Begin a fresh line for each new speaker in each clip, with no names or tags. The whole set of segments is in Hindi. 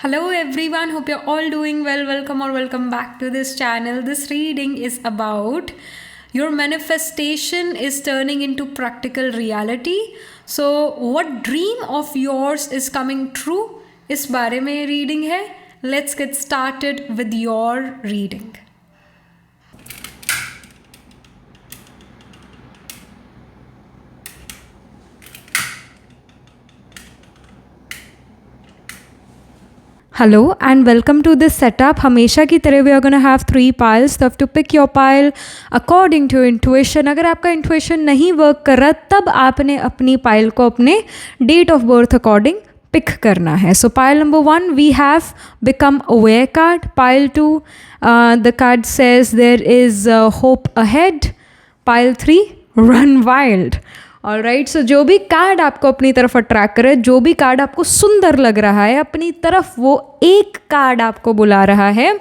Hello everyone, hope you're all doing well. Welcome or welcome back to this channel. This reading is about your manifestation is turning into practical reality. So, what dream of yours is coming true? इस बारे में reading है. Let's get started with your reading. Hello and welcome to this setup. हमेशा की तरह we are going to have 3 piles. So you have to pick your pile according to your intuition. अगर आपका intuition नहीं work कर रहा तब आपने अपनी pile को अपने date of birth according pick करना है. So pile number 1 we have become aware card. Pile 2 the card says there is hope ahead. Pile 3 run wild. All right. So जो भी कार्ड आपको अपनी तरफ अट्रैक्ट करे, जो भी कार्ड आपको सुंदर लग रहा है अपनी तरफ, वो एक कार्ड आपको बुला रहा है,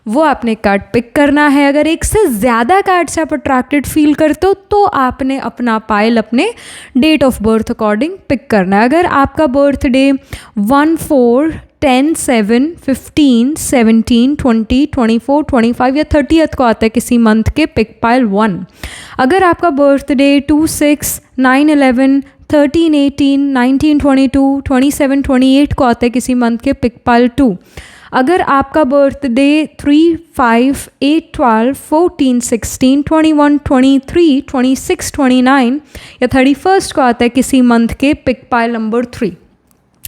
वो आपने कार्ड पिक करना है. अगर एक से ज़्यादा कार्ड से आप अट्रैक्टेड फील करते हो तो आपने अपना पाइल अपने date of birth according pick करना है. अगर आपका बर्थडे 1, 4, 10, 7, 15, 17, 20, 24, 25 या 30th को आता है किसी मंथ के, पिक पाइल 1. अगर आपका बर्थडे 2, 6, 9, 11, 13, 18, 19, 22, 27, 28 को आता है किसी मंथ के, पिक पाइल 2. अगर आपका बर्थडे 3, 5, 8, 12, 14, 16, 21, 23, 26, 29 या 31st को आता है किसी मंथ के, पिक पाइल नंबर 3.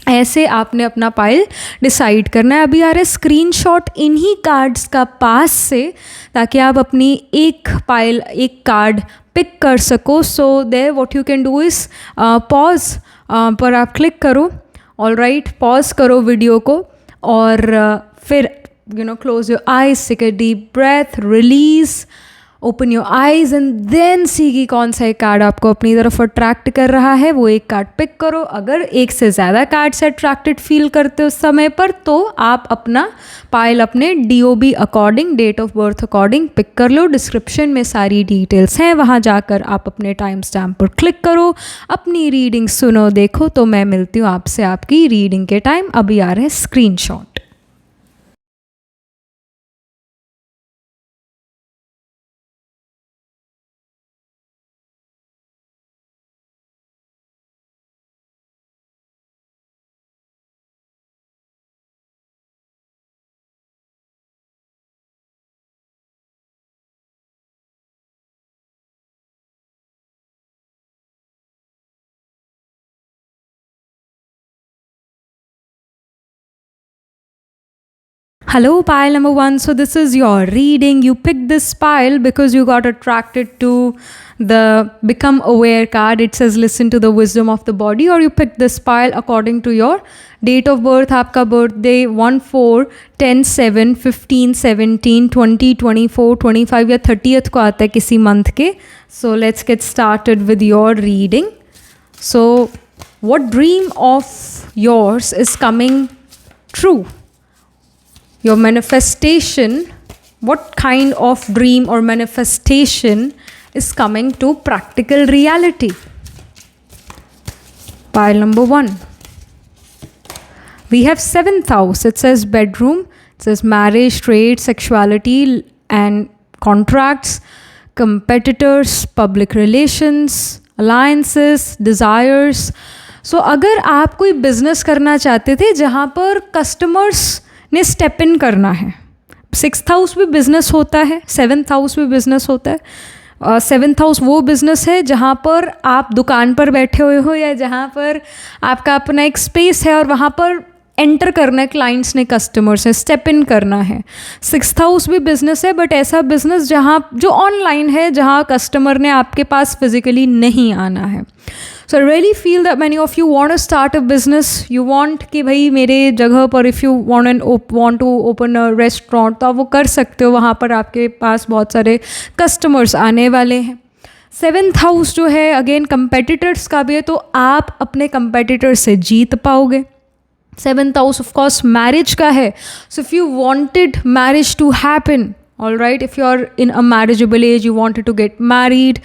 ऐसे आपने अपना पाइल डिसाइड करना है. अभी आ रहा है स्क्रीनशॉट इन्हीं कार्ड्स का पास से, ताकि आप अपनी एक पाइल, एक कार्ड पिक कर सको. So there what you can do is pause पर आप क्लिक करो. ऑल राइट, पॉज करो वीडियो को और फिर close your eyes, take a deep breath, release, open your eyes and then see कि कौन सा एक कार्ड आपको अपनी तरफ अट्रैक्ट कर रहा है, वो एक कार्ड पिक करो. अगर एक से ज़्यादा कार्ड से अट्रैक्टेड फील करते हो उस समय पर, तो आप अपना पाइल अपने DOB according, date of birth according pick कर लो. डिस्क्रिप्शन में सारी डिटेल्स हैं, वहाँ जाकर आप अपने टाइम स्टैम्प पर क्लिक करो, अपनी रीडिंग सुनो, देखो. तो मैं मिलती हूँ आपसे आपकी रीडिंग के टाइम. अभी आ रहे हैं screenshot. Hello, pile number 1. So this is your reading. You picked this pile because you got attracted to the Become Aware card. It says listen to the wisdom of the body. Or you picked this pile according to your date of birth. आपका birthday 1, 4, 10, 7, 15, 17, 20, 24, 25 या 30th को आता है किसी month के. So let's get started with your reading. So what dream of yours is coming true? Your manifestation, what kind of dream or manifestation is coming to practical reality? Pile number 1. We have 7th house. It says bedroom. It says marriage, trade, sexuality and contracts, competitors, public relations, alliances, desires. So अगर आप कोई बिजनेस करना चाहते थे जहाँ पर कस्टमर्स ने स्टेप इन करना है, 6th हाउस भी बिजनेस होता है, 7th हाउस भी बिजनेस होता है. 7th हाउस वो बिजनेस है जहाँ पर आप दुकान पर बैठे हुए हो या जहाँ पर आपका अपना एक स्पेस है और वहाँ पर एंटर करना है, क्लाइंट्स ने, कस्टमर्स ने स्टेप इन करना है. 6th हाउस भी बिजनेस है, बट ऐसा बिजनेस जहाँ जो ऑनलाइन है, जहाँ कस्टमर ने आपके पास फिजिकली नहीं आना है. So I really feel that many of you want to start a business. You want कि भाई मेरे जगह पर if you want to open a restaurant तो आप वो कर सकते हो, वहाँ पर आपके पास बहुत सारे कस्टमर्स आने वाले हैं. 7th हाउस जो है अगेन कंपेटिटर्स का भी है, तो आप अपने कंपेटिटर से जीत पाओगे. 7th house of course marriage का है. So if you wanted marriage to happen, all right, if you are in a marriageable age, you wanted to get married,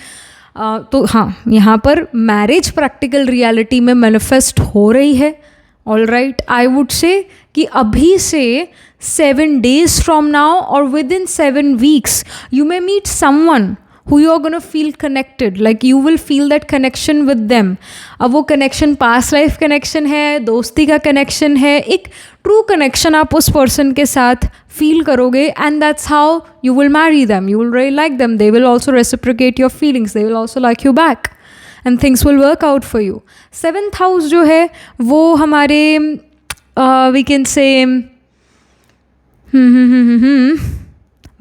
तो हाँ, यहाँ पर मैरिज प्रैक्टिकल रियलिटी में मैनिफेस्ट हो रही है. All right, I would say कि अभी से 7 days from now or within 7 weeks you may meet someone who you are going to feel connected, like you will feel that connection with them. अब वो connection past life connection है, दोस्ती का connection है, एक true connection आप उस person के साथ feel करोगे, and that's how you will marry them. You will really like them. They will also reciprocate your feelings. They will also like you back. And things will work out for you. 7th house जो है वो हमारे we can say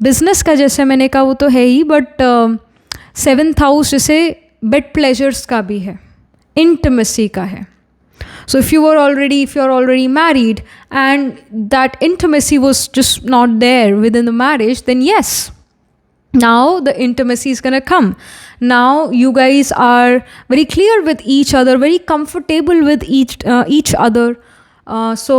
बिजनेस का जैसे मैंने कहा वो तो है ही, बट 7th हाउस जैसे बेड प्लेजर्स का भी है, इंटिमेसी का है. So if you are already married and that intimacy was just not there within the marriage, then yes, now the intimacy is going to come. Now you guys are very clear with each other, very comfortable with each other. So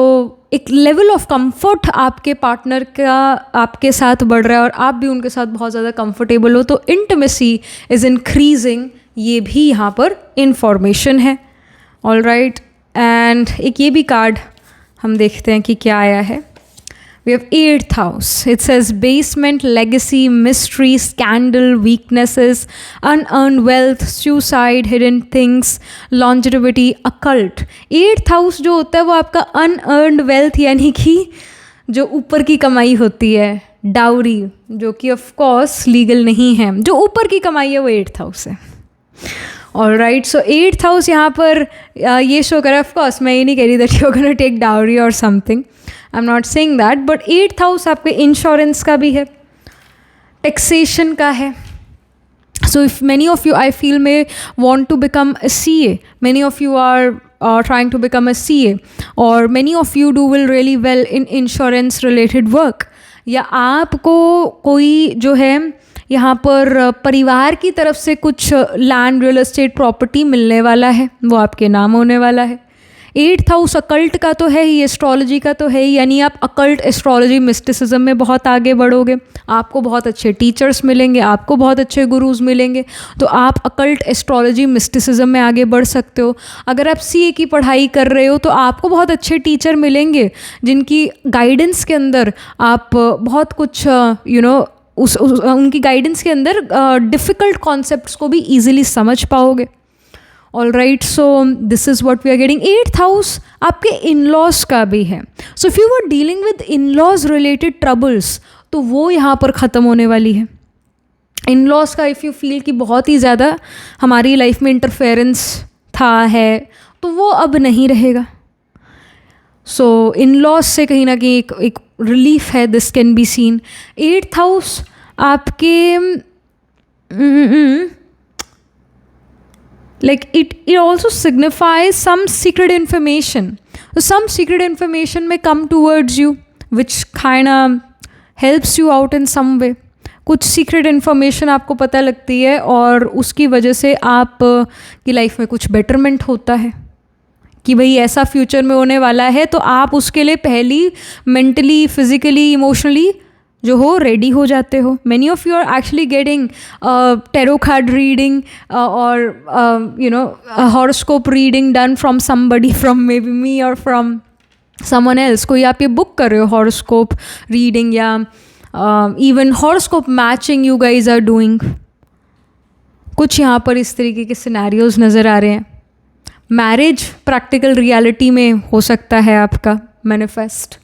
एक लेवल ऑफ कंफर्ट आपके पार्टनर का आपके साथ बढ़ रहा है और आप भी उनके साथ बहुत ज़्यादा कंफर्टेबल हो, तो इंटिमेसी इज़ इंक्रीजिंग. ये भी यहाँ पर इंफॉर्मेशन है. ऑल राइट, एंड एक ये भी कार्ड हम देखते हैं कि क्या आया है. We have 8th house. It says basement, legacy, mystery, scandal, weaknesses, unearned wealth, suicide, hidden things, longevity, occult. 8th house जो होता है वो आपका unearned wealth यानी कि जो ऊपर की कमाई होती है, डाउरी, जो कि ऑफ कोर्स लीगल नहीं है. जो ऊपर की कमाई है वो 8th house है. ऑल राइट, सो 8th हाउस यहाँ पर ये शो कर रहा है. ऑफकोर्स मैं ये नहीं कह रही that you are gonna take dowry और something, I am not saying that, but 8th house आपके इंश्योरेंस का भी है, टैक्सेशन का है. So if many of you I feel may want to become a CA, many of you are trying to become a CA, or many of you do will really well in insurance related work, या आपको कोई जो है यहाँ पर परिवार की तरफ से कुछ लैंड, रियल एस्टेट, प्रॉपर्टी मिलने वाला है, वो आपके नाम होने वाला है. 8th हाउस अकल्ट का तो है ही, एस्ट्रोलॉजी का तो है ही, यानी आप अकल्ट, एस्ट्रोलॉजी, मिस्टिसिज्म में बहुत आगे बढ़ोगे. आपको बहुत अच्छे टीचर्स मिलेंगे, आपको बहुत अच्छे गुरुज मिलेंगे, तो आप अकल्ट, एस्ट्रोलॉजी, मिस्टिसिज्म में आगे बढ़ सकते हो. अगर आप CA की पढ़ाई कर रहे हो तो आपको बहुत अच्छे टीचर मिलेंगे जिनकी गाइडेंस के अंदर आप बहुत कुछ उनकी गाइडेंस के अंदर डिफ़िकल्ट कॉन्सेप्ट्स को भी ईजिली समझ पाओगे. All right, so this is what we are getting. 8th house आपके इन लॉज का भी है. So if you were dealing with in laws related troubles, तो वो यहाँ पर ख़त्म होने वाली है. इन लॉज का इफ़ यू फील कि बहुत ही ज़्यादा हमारी लाइफ में इंटरफेरेंस था है, तो वो अब नहीं रहेगा. सो इन लॉज से कहीं ना कहीं एक रिलीफ है, this can be seen. 8th house आपके like it also signifies some secret information. So some secret information may come towards you which kind of helps you out in some way. कुछ सीक्रेट इन्फॉर्मेशन आपको पता लगती है और उसकी वजह से आप की लाइफ में कुछ बेटरमेंट होता है कि भाई ऐसा फ्यूचर में होने वाला है, तो आप उसके लिए पहली मेंटली, फिजिकली, इमोशनली जो हो रेडी हो जाते हो. Many of you are actually getting tarot card reading और horoscope reading done from somebody, from maybe me और फ्रॉम समवन एल्स. कोई आप ये बुक कर रहे हो हॉरोस्कोप रीडिंग या even horoscope matching you guys are doing. कुछ यहाँ पर इस तरीके के सिनेरियोज नज़र आ रहे हैं. मैरिज प्रैक्टिकल रियलिटी में हो सकता है आपका मैनिफेस्ट.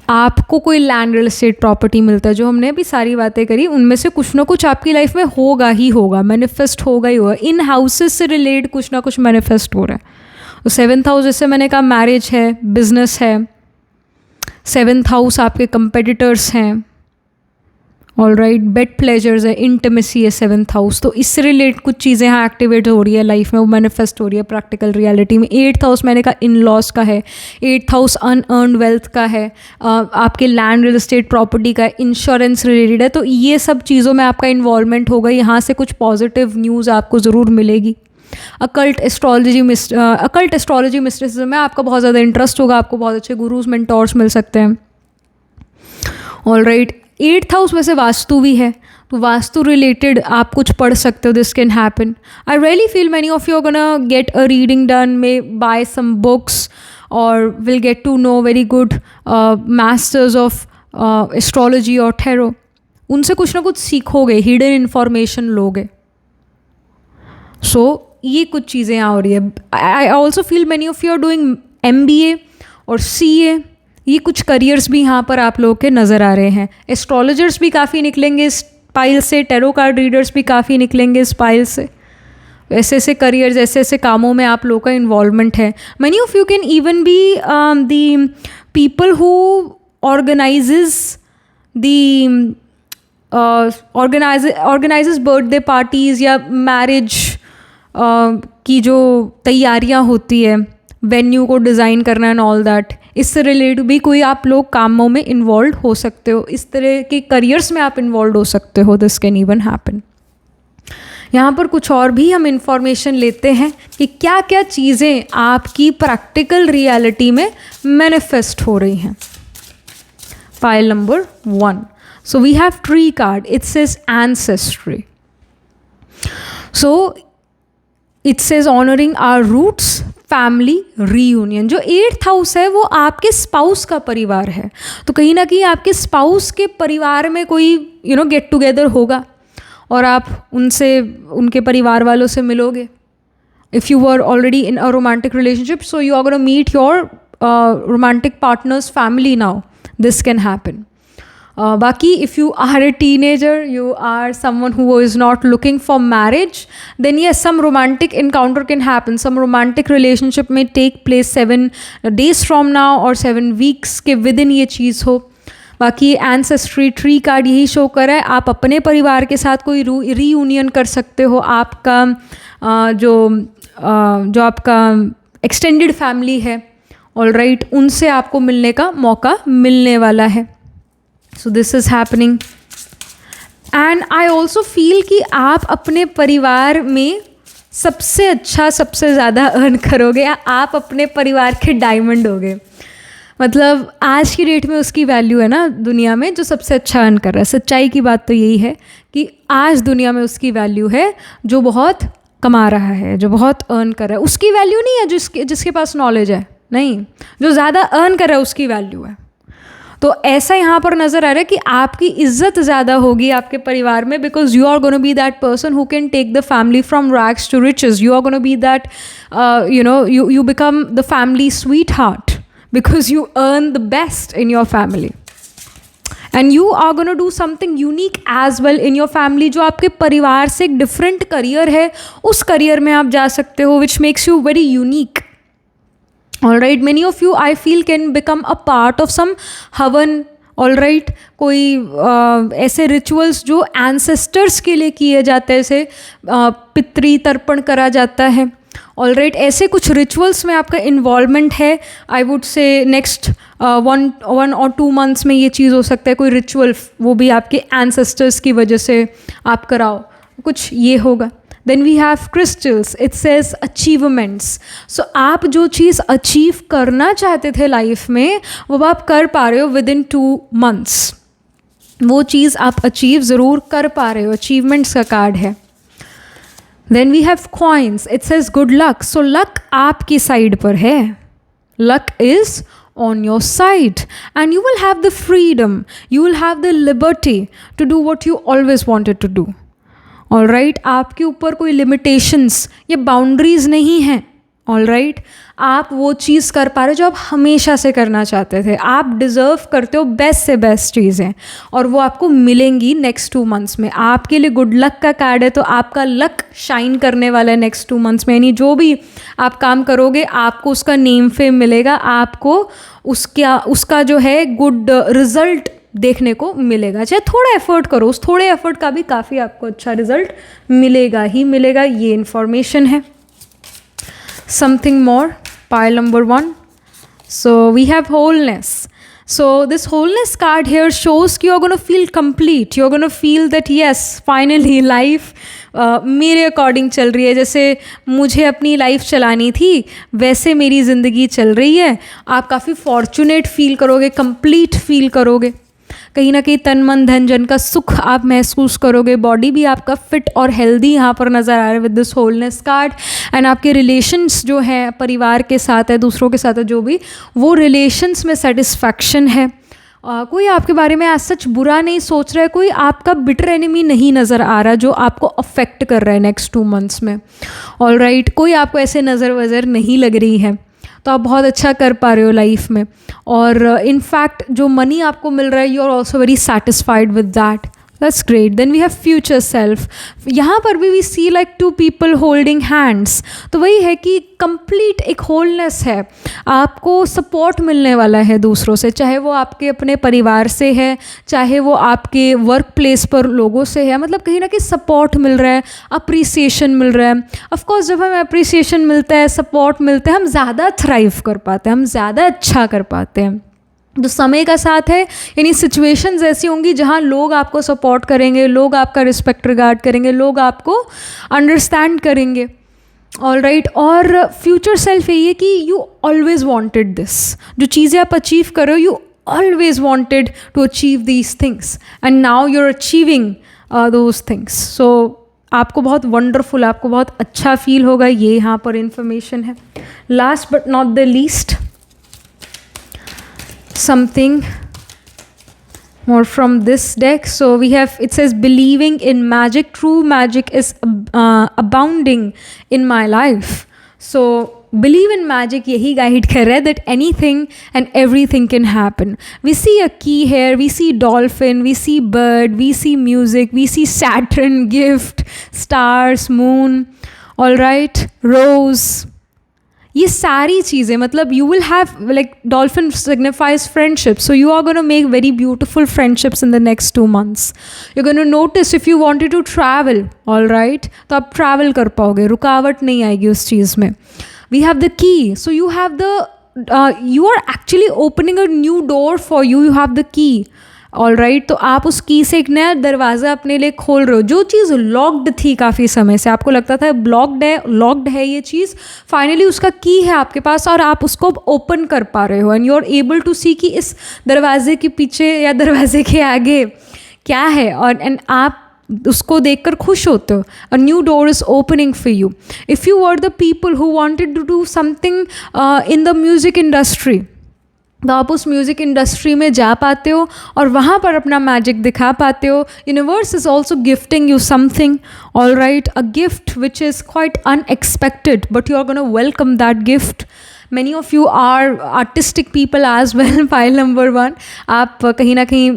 आपको कोई लैंड, रियल एस्टेट, प्रॉपर्टी मिलता है, जो हमने अभी सारी बातें करी उनमें से कुछ ना कुछ आपकी लाइफ में होगा ही होगा, मैनिफेस्ट होगा ही होगा. इन हाउसेस से रिलेटेड कुछ ना कुछ मैनिफेस्ट हो रहा है. तो 7th हाउस जैसे मैंने कहा मैरिज है, बिजनेस है. 7th हाउस आपके कंपेटिटर्स हैं. ऑल राइट, बेड प्लेजर्स है, इंटिमेसी है 7th हाउस. तो इससे रिलेटेड कुछ चीज़ें यहाँ एक्टिवेट हो रही है लाइफ में, वो मैनिफेस्ट हो रही है प्रैक्टिकल रियलिटी में. 8th हाउस मैंने कहा इन लॉस का है. 8th हाउस अनअर्नड वेल्थ का है, आपके लैंड, रियल एस्टेट, प्रॉपर्टी का, इंश्योरेंस रिलेटेड है. तो ये सब चीज़ों में आपका इन्वॉल्वमेंट होगा. यहाँ से कुछ पॉजिटिव न्यूज़ आपको ज़रूर मिलेगी. अकल्ट एस्ट्रोलॉजी मिस्टिसिज्म में आपका बहुत ज़्यादा इंटरेस्ट होगा, आपको बहुत अच्छे गुरुज, मेंटोर्स मिल सकते हैं. ऑल राइट, 8th हाउस वैसे वास्तु भी है, तो वास्तु रिलेटेड आप कुछ पढ़ सकते हो, this can happen. I really feel many of you are gonna get a reading done, may buy some books और will get to know very good masters of astrology और टैरो. उनसे कुछ ना कुछ सीखोगे, हिडन इन्फॉर्मेशन लोगे. सो ये कुछ चीज़ें यहाँ हो रही है. I also feel many of you are doing MBA और CA. ये कुछ करियर्स भी यहाँ पर आप लोगों के नज़र आ रहे हैं. एस्ट्रोलॉजर्स भी काफ़ी निकलेंगे इस पाइल से, टैरो कार्ड रीडर्स भी काफ़ी निकलेंगे इस पाइल से. ऐसे ऐसे करियर्स, ऐसे ऐसे कामों में आप लोगों का इन्वॉल्वमेंट है. Many of you can even be the people who organises the organises birthday parties या मैरिज की जो तैयारियां होती है, वेन्यू को डिज़ाइन करना एंड ऑल दैट, इससे रिलेटेड भी कोई आप लोग कामों में इन्वॉल्व हो सकते हो. इस तरह के करियर्स में आप इन्वॉल्व हो सकते हो. This can even happen. यहाँ पर कुछ और भी हम इंफॉर्मेशन लेते हैं कि क्या क्या चीज़ें आपकी प्रैक्टिकल रियलिटी में मैनिफेस्ट हो रही हैं. File number 1. So we have tree card. It says ancestry. So it says honoring our roots, family reunion. जो 8th हाउस है वो आपके स्पाउस का परिवार है. तो कहीं ना कहीं आपके स्पाउस के परिवार में कोई गेट टुगेदर होगा और आप उनसे, उनके परिवार वालों से मिलोगे. If you were already in a romantic relationship, so you are going to meet your romantic partner's family now. This can happen. Baki, if you are a teenager, you are someone who is not looking for marriage, then yes, some romantic encounter can happen. Some romantic relationship may take place 7 days from now or 7 weeks के within ये चीज़ हो. बाकी एंसेस्ट्री ट्री कार्ड यही शो कर रहा है, आप अपने परिवार के साथ कोई रीयूनियन कर सकते हो. आपका जो आपका एक्सटेंडेड फैमिली है, ऑलराइट, उनसे आपको मिलने का मौका मिलने वाला है. So this is happening. And I also feel कि आप अपने परिवार में सबसे अच्छा, सबसे ज़्यादा अर्न करोगे. आप अपने परिवार के डायमंड होगे. मतलब आज की डेट में उसकी वैल्यू है ना दुनिया में, जो सबसे अच्छा अर्न कर रहा है. सच्चाई की बात तो यही है कि आज दुनिया में उसकी वैल्यू है जो बहुत कमा रहा है, जो बहुत अर्न कर रहा है. उसकी वैल्यू नहीं है जिसके पास नॉलेज है, नहीं, जो ज़्यादा अर्न कर रहा है उसकी वैल्यू है. तो ऐसा यहाँ पर नज़र आ रहा है कि आपकी इज्जत ज़्यादा होगी आपके परिवार में, because you are gonna be that person who can take the family from rags to riches. You are gonna be that you become the family sweetheart because you earn the best in your family. And you are going to do something unique as well in your family. जो आपके परिवार से एक डिफरेंट करियर है, उस करियर में आप जा सकते हो, which makes you very unique. Alright, many of you I feel can become a part of some हवन. Alright, कोई ऐसे रिचुअल्स जो एंसेस्टर्स के लिए किए जाते हैं, जैसे पितृ तर्पण करा जाता है. Alright, ऐसे कुछ रिचुअल्स में आपका इन्वॉल्वमेंट है. I would say next 1 or 2 months में ये चीज़ हो सकता है. कोई रिचुअल वो भी आपके एंसेस्टर्स की वजह से आप कराओ, कुछ ये होगा. Then we have crystals. It says achievements. So आप जो चीज़ अचीव करना चाहते थे लाइफ में, वो आप कर पा रहे हो within 2 months. वो चीज़ आप अचीव ज़रूर कर पा रहे हो. अचीवमेंट्स का कार्ड है. Then we have coins. It says good luck. So luck आपकी साइड पर है. Luck is on your side. And you will have the freedom. You will have the liberty to do what you always wanted to do. Alright, आपके ऊपर कोई लिमिटेशंस या बाउंड्रीज़ नहीं हैं. Alright, आप वो चीज़ कर पा रहे हो जो आप हमेशा से करना चाहते थे. आप डिज़र्व करते हो बेस्ट से बेस्ट चीज़ें, और वो आपको मिलेंगी नेक्स्ट 2 months में. आपके लिए गुड लक का कार्ड है, तो आपका लक शाइन करने वाला है नेक्स्ट 2 months में. यानी जो भी आप काम करोगे आपको उसका नेम फेम मिलेगा, आपको उसका जो है गुड रिजल्ट देखने को मिलेगा. चाहे थोड़ा एफर्ट करो, उस थोड़े एफर्ट का भी काफ़ी आपको अच्छा रिजल्ट मिलेगा ही मिलेगा. ये इन्फॉर्मेशन है. Something more, pile number 1. So we have wholeness. So this wholeness card here shows कि you're going to feel complete. You're going to feel that yes, finally life मेरे अकॉर्डिंग चल रही है. जैसे मुझे अपनी लाइफ चलानी थी वैसे मेरी ज़िंदगी चल रही है. आप काफ़ी फॉर्चुनेट फील करोगे, कंप्लीट फील करोगे. कहीं ना कहीं तन मन धन जन का सुख आप महसूस करोगे, बॉडी भी आपका फिट और हेल्दी यहाँ पर नज़र आ रहा है with this wholeness card. And आपके रिलेशंस जो हैं परिवार के साथ है, दूसरों के साथ है, जो भी वो रिलेशंस में सेटिस्फैक्शन है। कोई आपके बारे में आज सच बुरा नहीं सोच रहा है, कोई आपका बिटर एनिमी नहीं नज़र आ रहा जो आपको अफेक्ट कर रहा है नेक्स्ट 2 मंथ्स में। ऑलराइट, कोई आपको ऐसे नज़र वज़र नहीं लग रही है, तो आप बहुत अच्छा कर पा रहे हो लाइफ में। और इनफैक्ट जो मनी आपको मिल रहा है, you are also very satisfied with that. That's great. Then we have future self. यहाँ पर भी we see like 2 people holding hands. तो वही है कि कंप्लीट एक होलनेस है, आपको सपोर्ट मिलने वाला है दूसरों से, चाहे वो आपके अपने परिवार से है, चाहे वो आपके वर्क प्लेस पर लोगों से है। मतलब कहीं ना कहीं सपोर्ट मिल रहा है, अप्रिसिएशन मिल रहा है। ऑफकोर्स जब हमें अप्रिसिएशन मिलता है, सपोर्ट मिलता है, हम ज़्यादा थ्राइव कर पाते हैं, हम ज़्यादा अच्छा कर पाते हैं। जो समय का साथ है, यानी सिचुएशंस ऐसी होंगी जहाँ लोग आपको सपोर्ट करेंगे, लोग आपका रिस्पेक्ट रिगार्ड करेंगे, लोग आपको अंडरस्टैंड करेंगे। ऑलराइट, और फ्यूचर सेल्फ यही है कि यू ऑलवेज वांटेड दिस, जो चीज़ें आप अचीव करो, you always wanted to achieve these things and now you are achieving those things. So आपको बहुत वंडरफुल, आपको बहुत अच्छा फील होगा, ये यहाँ पर इंफॉर्मेशन है। Last but not the least, something more from this deck. So we have, it says believing in magic. True magic is abounding in my life. So believe in magic, yahi guide kar raha hai that anything and everything can happen. We see a key here, we see dolphin, we see bird, we see music, we see Saturn, gift, stars, moon, all right, rose. ये सारी चीज़ें, मतलब you will have like dolphin signifies friendship, so you are gonna make very beautiful friendships in the next 2 months. You gonna notice if you wanted to travel, all right, तो आप ट्रैवल कर पाओगे, रुकावट नहीं आएगी उस चीज़ में. We have the key, so you have the you are actually opening a new door for you, you have the key, all right. तो आप उस की से एक नया दरवाज़ा अपने लिए खोल रहे हो. जो चीज़ लॉक्ड थी काफ़ी समय से, आपको लगता था लॉक्ड है ये चीज़, फाइनली उसका की है आपके पास और आप उसको ओपन कर पा रहे हो. And you are able to see कि इस दरवाजे के पीछे या दरवाजे के आगे क्या है, और एंड आप उसको देखकर खुश होते हो. A new door is opening for you. If you were the people who wanted to do something in the music industry, तो आप उस म्यूज़िक इंडस्ट्री में जा पाते हो और वहाँ पर अपना मैजिक दिखा पाते हो. Universe is also gifting you something, all right, a gift which is quite unexpected, but you are gonna welcome that gift. Many of you are artistic people as well. Pile number 1, आप कहीं ना कहीं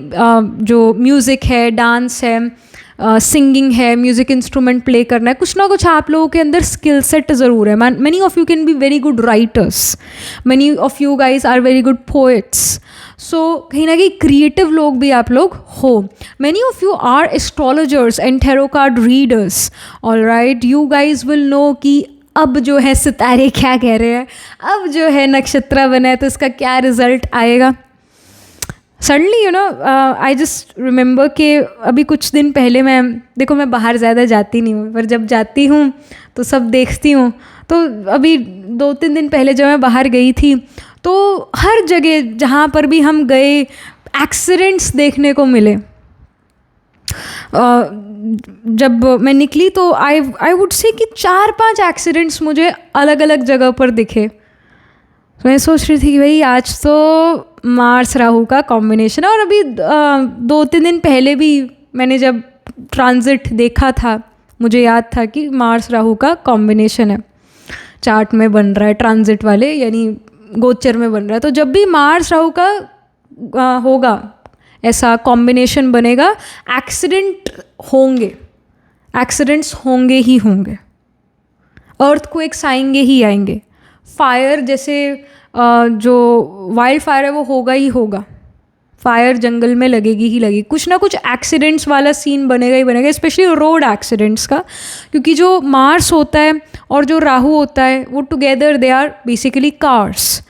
जो म्यूज़िक है, डांस है, सिंगिंग है, म्यूज़िक इंस्ट्रूमेंट प्ले करना है, कुछ ना कुछ आप लोगों के अंदर स्किल सेट ज़रूर है. Many of you can be very good writers, many of you guys are very good poets. So कहीं ना कहीं क्रिएटिव लोग भी आप लोग हो. Many of you are astrologers and tarot card readers, all right. You guys will know कि अब जो है सितारे क्या कह रहे हैं, अब जो है नक्षत्र बना है तो इसका क्या रिज़ल्ट आएगा. Suddenly you know I just remember कि अभी कुछ दिन पहले मैं बाहर ज़्यादा जाती नहीं हूँ, पर जब जाती हूँ तो सब देखती हूँ. तो अभी 2-3 दिन पहले जब मैं बाहर गई थी तो हर जगह जहाँ पर भी हम गए एक्सीडेंट्स देखने को मिले. जब मैं निकली तो आई वुड से कि 4-5 एक्सीडेंट्स मुझे अलग अलग जगह पर दिखे. तो मैं सोच रही थी कि भाई आज तो मार्स राहु का कॉम्बिनेशन है. और अभी 2-3 दिन पहले भी मैंने जब ट्रांजिट देखा था, मुझे याद था कि मार्स राहु का कॉम्बिनेशन है, चार्ट में बन रहा है, ट्रांजिट वाले यानी गोचर में बन रहा है. तो जब भी मार्स राहु का होगा, ऐसा कॉम्बिनेशन बनेगा, एक्सीडेंट्स होंगे ही होंगे, अर्थक्वेक्स आएंगे ही आएंगे, फायर जैसे जो वाइल्ड फायर है वो होगा ही होगा, फायर जंगल में लगेगी ही लगेगी, कुछ ना कुछ एक्सीडेंट्स वाला सीन बनेगा ही बनेगा, स्पेशली रोड एक्सीडेंट्स का. क्योंकि जो मार्स होता है और जो राहु होता है वो together they are basically cars.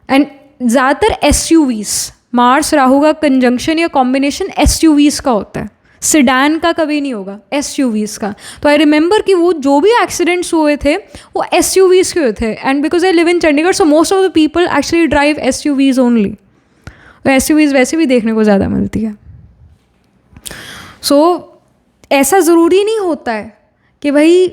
And ज़्यादातर SUVs, मार्स राहु का कंजंक्शन या कॉम्बिनेशन SUVs का होता है, सिडान का कभी नहीं होगा, SUVs का. तो आई रिमेंबर कि वो जो भी एक्सीडेंट्स हुए थे वो SUVs के हुए थे. And because I live in Chandigarh, so most of the people actually drive SUVs only. तो एसयूवीज़ वैसे भी देखने को ज़्यादा मिलती है। सो ऐसा ज़रूरी नहीं होता है कि भाई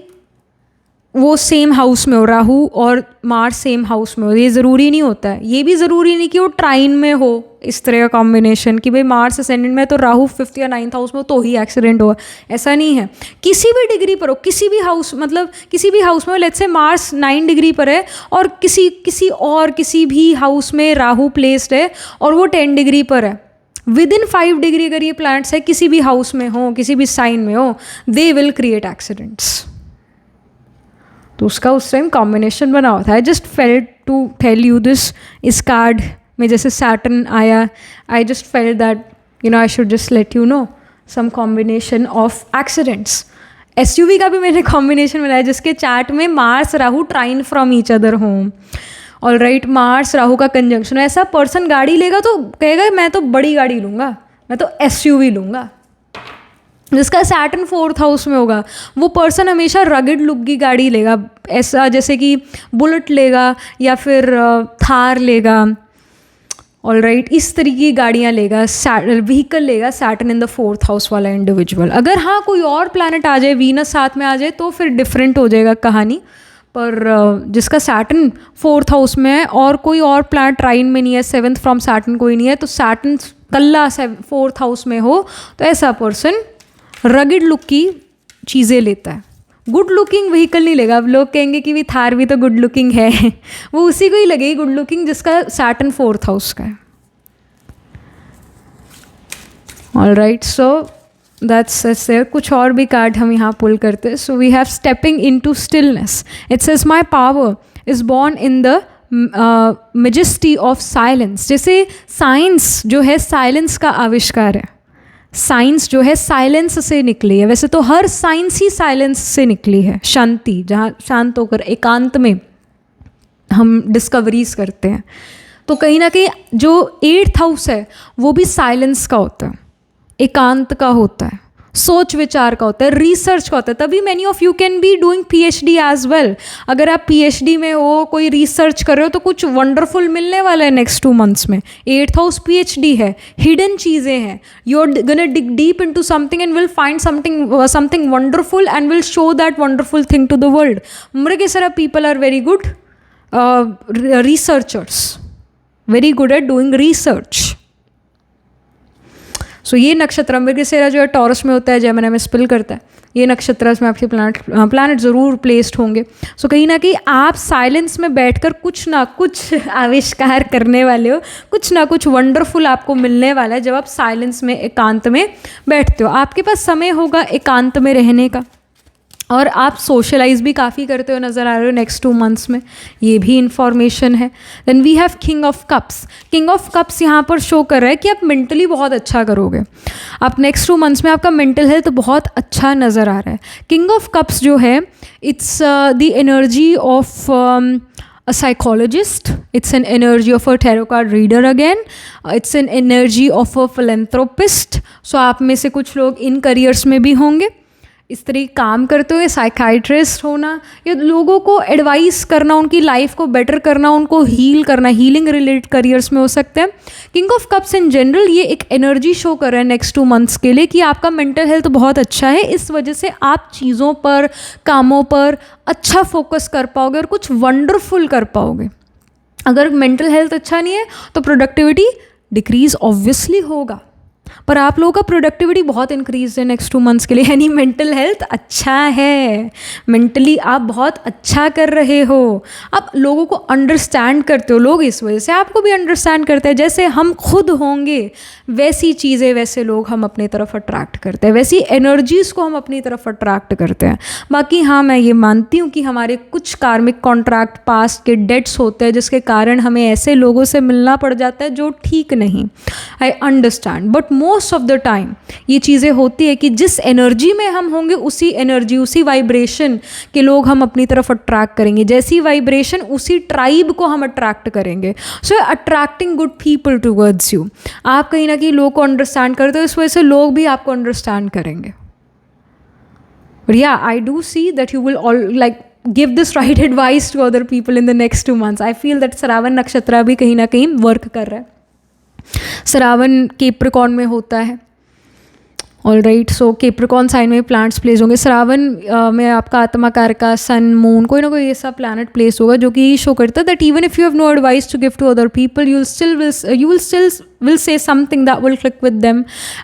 वो सेम हाउस में हो, राहु और मार्स सेम हाउस में हो, ये ज़रूरी नहीं होता है। ये भी ज़रूरी नहीं कि वो ट्राइन में हो, इस तरह का कॉम्बिनेशन कि भाई मार्स असेंडेंट में तो राहु 5th या 9th हाउस में हो तो ही एक्सीडेंट हुआ, ऐसा नहीं है। किसी भी डिग्री पर हो, किसी भी हाउस, मतलब किसी भी हाउस में, लेट्स से मार्स 9 डिग्री पर है और किसी भी हाउस में राहु प्लेस्ड है और वो 10 डिग्री पर है, विद इन 5 डिग्री अगर ये प्लैनेट्स है किसी भी हाउस में हो, किसी भी साइन में हो, दे विल क्रिएट एक्सीडेंट्स। तो उसका उस टाइम कॉम्बिनेशन बना हुआ था। I just felt to tell you this. इस कार्ड में जैसे सैटर्न आया, I just felt that I should just let you know some combination of accidents. SUV का भी मैंने कॉम्बिनेशन बनाया जिसके चार्ट में Mars Rahu trine from each other home. All right, Mars Rahu का कंजंक्शन, ऐसा पर्सन गाड़ी लेगा तो कहेगा मैं तो बड़ी गाड़ी लूँगा, मैं तो एसयूवी लूँगा। जिसका सैटर्न 4th हाउस में होगा वो पर्सन हमेशा रगड लुक की गाड़ी लेगा, ऐसा जैसे कि बुलेट लेगा या फिर थार लेगा। ऑल राइट, इस तरीके की गाड़ियाँ लेगा, व्हीकल लेगा Saturn in the 4th house वाला इंडिविजुअल। अगर हाँ कोई और प्लैनेट आ जाए, वीनस साथ में आ जाए तो फिर डिफरेंट हो जाएगा कहानी। पर जिसका सैटर्न 4th हाउस में है और कोई और प्लैनेट ट्राइन में नहीं है, 7th फ्रॉम सैटर्न कोई नहीं है, तो सैटर्न कल्ला 4th हाउस में हो तो ऐसा पर्सन रगिड लुक की चीज़ें लेता है। गुड लुकिंग व्हीकल नहीं लेगा। अब लोग कहेंगे कि भी थार भी तो गुड लुकिंग है वो उसी को ही लगेगी गुड लुकिंग जिसका सैटर्न 4th हाउस का है। ऑल राइट, सो दैट्स ऐसे। कुछ और भी कार्ड हम यहाँ पुल करते हैं। So we have stepping into stillness. It says my power is born in the majesty of silence. जैसे साइंस जो है साइलेंस का आविष्कार है, साइंस जो है साइलेंस से निकली है। वैसे तो हर साइंस ही साइलेंस से निकली है, शांति, जहाँ शांत होकर एकांत में हम डिस्कवरीज करते हैं। तो कहीं ना कहीं जो 8th हाउस है वो भी साइलेंस का होता है, एकांत का होता है, सोच विचार का होता है, रिसर्च का होता है। तभी many of you can be doing PhD as well. अगर आप PhD में हो, कोई रिसर्च कर रहे हो तो कुछ वंडरफुल मिलने वाला है नेक्स्ट 2 मंथ्स में। 8th हाउस PhD है, हिडन चीज़ें हैं, you are gonna dig deep into something and will find something wonderful and will show that wonderful thing to the world. Mrigashira people are very good researchers, very good at doing research. सो ये नक्षत्र मृगशिरा जो है टॉरस में होता है, जेमिनी में स्पिल करता है। ये नक्षत्र में आपके प्लैनेट ज़रूर प्लेस्ड होंगे। सो कहीं ना कहीं आप साइलेंस में बैठकर कुछ ना कुछ आविष्कार करने वाले हो, कुछ ना कुछ वंडरफुल आपको मिलने वाला है जब आप साइलेंस में एकांत में बैठते हो। आपके पास समय होगा एकांत में रहने का और आप सोशलाइज भी काफ़ी करते हो नज़र आ रहे हो नेक्स्ट 2 मंथ्स में, ये भी इंफॉर्मेशन है। Then we have king of cups. King of cups यहाँ पर शो कर रहा है कि आप मेंटली बहुत अच्छा करोगे। आप नेक्स्ट 2 मंथ्स में आपका मेंटल हेल्थ बहुत अच्छा नज़र आ रहा है। किंग ऑफ कप्स जो है it's the energy of a psychologist, it's an energy of a tarot card reader again, it's an energy of a philanthropist. So आप में से कुछ लोग इन करियर्स में भी होंगे, इस तरह काम करते हुए, साइकाइट्रिस्ट होना या लोगों को एडवाइस करना, उनकी लाइफ को बेटर करना, उनको हील करना, हीलिंग रिलेटेड करियर्स में हो सकते हैं। King of cups in general ये एक एनर्जी शो कर रहा है नेक्स्ट 2 मंथ्स के लिए कि आपका मेंटल हेल्थ बहुत अच्छा है, इस वजह से आप चीज़ों पर, कामों पर अच्छा फोकस कर पाओगे और कुछ वंडरफुल कर पाओगे। अगर मेंटल हेल्थ अच्छा नहीं है तो प्रोडक्टिविटी डिक्रीज ऑब्वियसली होगा, पर आप लोगों का प्रोडक्टिविटी बहुत इंक्रीज है नेक्स्ट 2 मंथ्स के लिए, यानी मेंटल हेल्थ अच्छा है, मेंटली आप बहुत अच्छा कर रहे हो, आप लोगों को अंडरस्टैंड करते हो, लोग इस वजह से आपको भी अंडरस्टैंड करते हैं। जैसे हम खुद होंगे वैसी चीज़ें, वैसे लोग हम अपनी तरफ अट्रैक्ट करते हैं, वैसी एनर्जीज़ को हम अपनी तरफ अट्रैक्ट करते हैं। बाकी हाँ, मैं ये मानती हूँ कि हमारे कुछ कार्मिक कॉन्ट्रैक्ट पास्ट के डेट्स होते हैं जिसके कारण हमें ऐसे लोगों से मिलना पड़ जाता है जो ठीक नहीं, I understand, but most of the time ये चीज़ें होती है कि जिस एनर्जी में हम होंगे उसी एनर्जी, उसी वाइब्रेशन के लोग हम अपनी तरफ अट्रैक्ट करेंगे, जैसी वाइब्रेशन उसी ट्राइब को हम अट्रैक्ट करेंगे। So attracting good people towards you. आप कहीं ना कहीं लोग को अंडरस्टैंड करते हो, इस वजह से लोग भी आपको अंडरस्टैंड करेंगे। But yeah, I do see that you will all give this right advice to other people in the next 2 months. I feel that Sravan Nakshatra भी कहीं ना कहीं वर्क कर रहा है। श्रावण कैप्रिकॉर्न में होता है। ऑल राइट, सो कैप्रिकॉर्न साइन में प्लांट्स प्लेस होंगे। श्रावण में आपका आत्मा कारका सन मून कोई ना कोई ऐसा प्लैनेट प्लेस होगा जो कि शो करता है that even if you have no advice to give to other people, you will still will say something that will click with them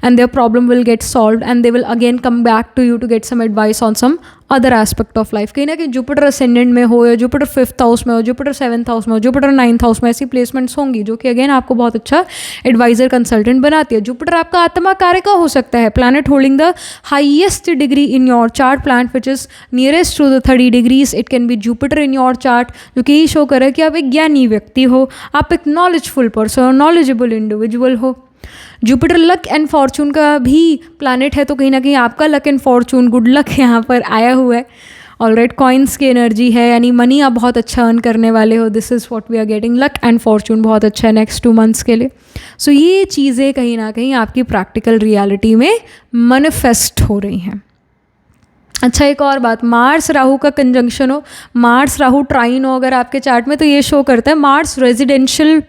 and their problem will get solved and they will again come back to you to get some advice on some other aspect of life। कहीं ना कहीं जुपिटर असेंडेंट में हो या जुपिटर 5th हाउस में हो, जुपिटर 7th हाउस में हो, जुपिटर 9th हाउस में, ऐसी प्लेसमेंट्स होंगी जो कि अगेन आपको बहुत अच्छा एडवाइजर कंसल्टेंट बनाती है। जुपिटर आपका आत्मा कारक हो सकता है, planet holding the highest degree in your chart, planet which is nearest to the 30 degrees. It can be Jupiter in your chart, जो कि यही शो करे कि आप एक ज्ञानी व्यक्ति हो, आप एक नॉलेजफुल पर्सन, नॉलेजेबल इंडिविजुअल हो। जुपिटर लक एंड फॉर्चून का भी प्लैनेट है, तो कहीं ना कहीं आपका luck and Fortune, good luck यहाँ पर आया हुआ है। ऑलराइट, कॉइन्स की एनर्जी है, यानी मनी आप बहुत अच्छा अर्न करने वाले हो। This is what we are getting, luck and fortune बहुत अच्छा है नेक्स्ट 2 मंथ्स के लिए। सो ये चीज़ें कहीं ना कहीं आपकी प्रैक्टिकल रियलिटी में मैनिफेस्ट हो रही हैं। अच्छा, एक और बात, मार्स राहु का कंजंक्शन हो, मार्स राहु ट्राइन हो अगर आपके चार्ट में, तो ये शो करता है मार्स रेजिडेंशियल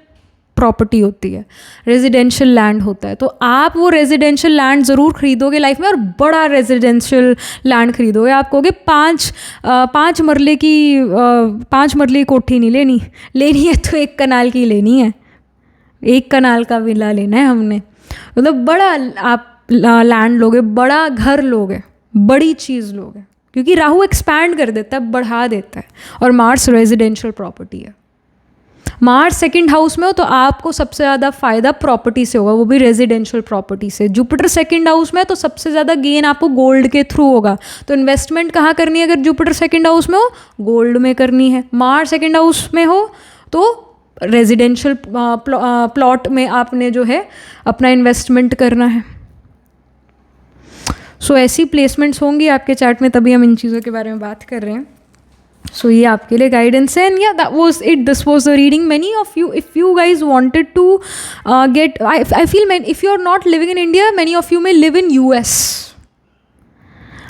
प्रॉपर्टी होती है, रेजिडेंशियल लैंड होता है। तो आप वो रेजिडेंशियल लैंड ज़रूर खरीदोगे लाइफ में, और बड़ा रेजिडेंशियल लैंड खरीदोगे। आप कहोगे 5 मरले की 5 मरले की कोठी नहीं लेनी है तो 1 कनाल की लेनी है, 1 कनाल का विला लेना है हमने। मतलब बड़ा आप लैंड लोगे, बड़ा घर लोगे, बड़ी चीज़ लोगे, क्योंकि राहु एक्सपैंड कर देता है, बढ़ा देता है, और मार्स रेजिडेंशियल प्रॉपर्टी है। मार्स 2nd हाउस में हो तो आपको सबसे ज़्यादा फ़ायदा प्रॉपर्टी से होगा, वो भी रेजिडेंशियल प्रॉपर्टी से। जुपिटर 2nd हाउस में है तो सबसे ज़्यादा गेन आपको गोल्ड के थ्रू होगा। तो इन्वेस्टमेंट कहाँ करनी है अगर जुपिटर 2nd हाउस में हो? गोल्ड में करनी है। मार्स 2nd हाउस में हो तो रेजिडेंशियल प्लॉट में आपने जो है अपना इन्वेस्टमेंट करना है। सो ऐसी प्लेसमेंट्स होंगी आपके चार्ट में, तभी हम इन चीज़ों के बारे में बात कर रहे हैं। सो ये आपके लिए गाइडेंस है। And yeah that was it, this was the reading. Many of you, if you guys wanted to get, I feel if you are not living in India, many of you may live in US.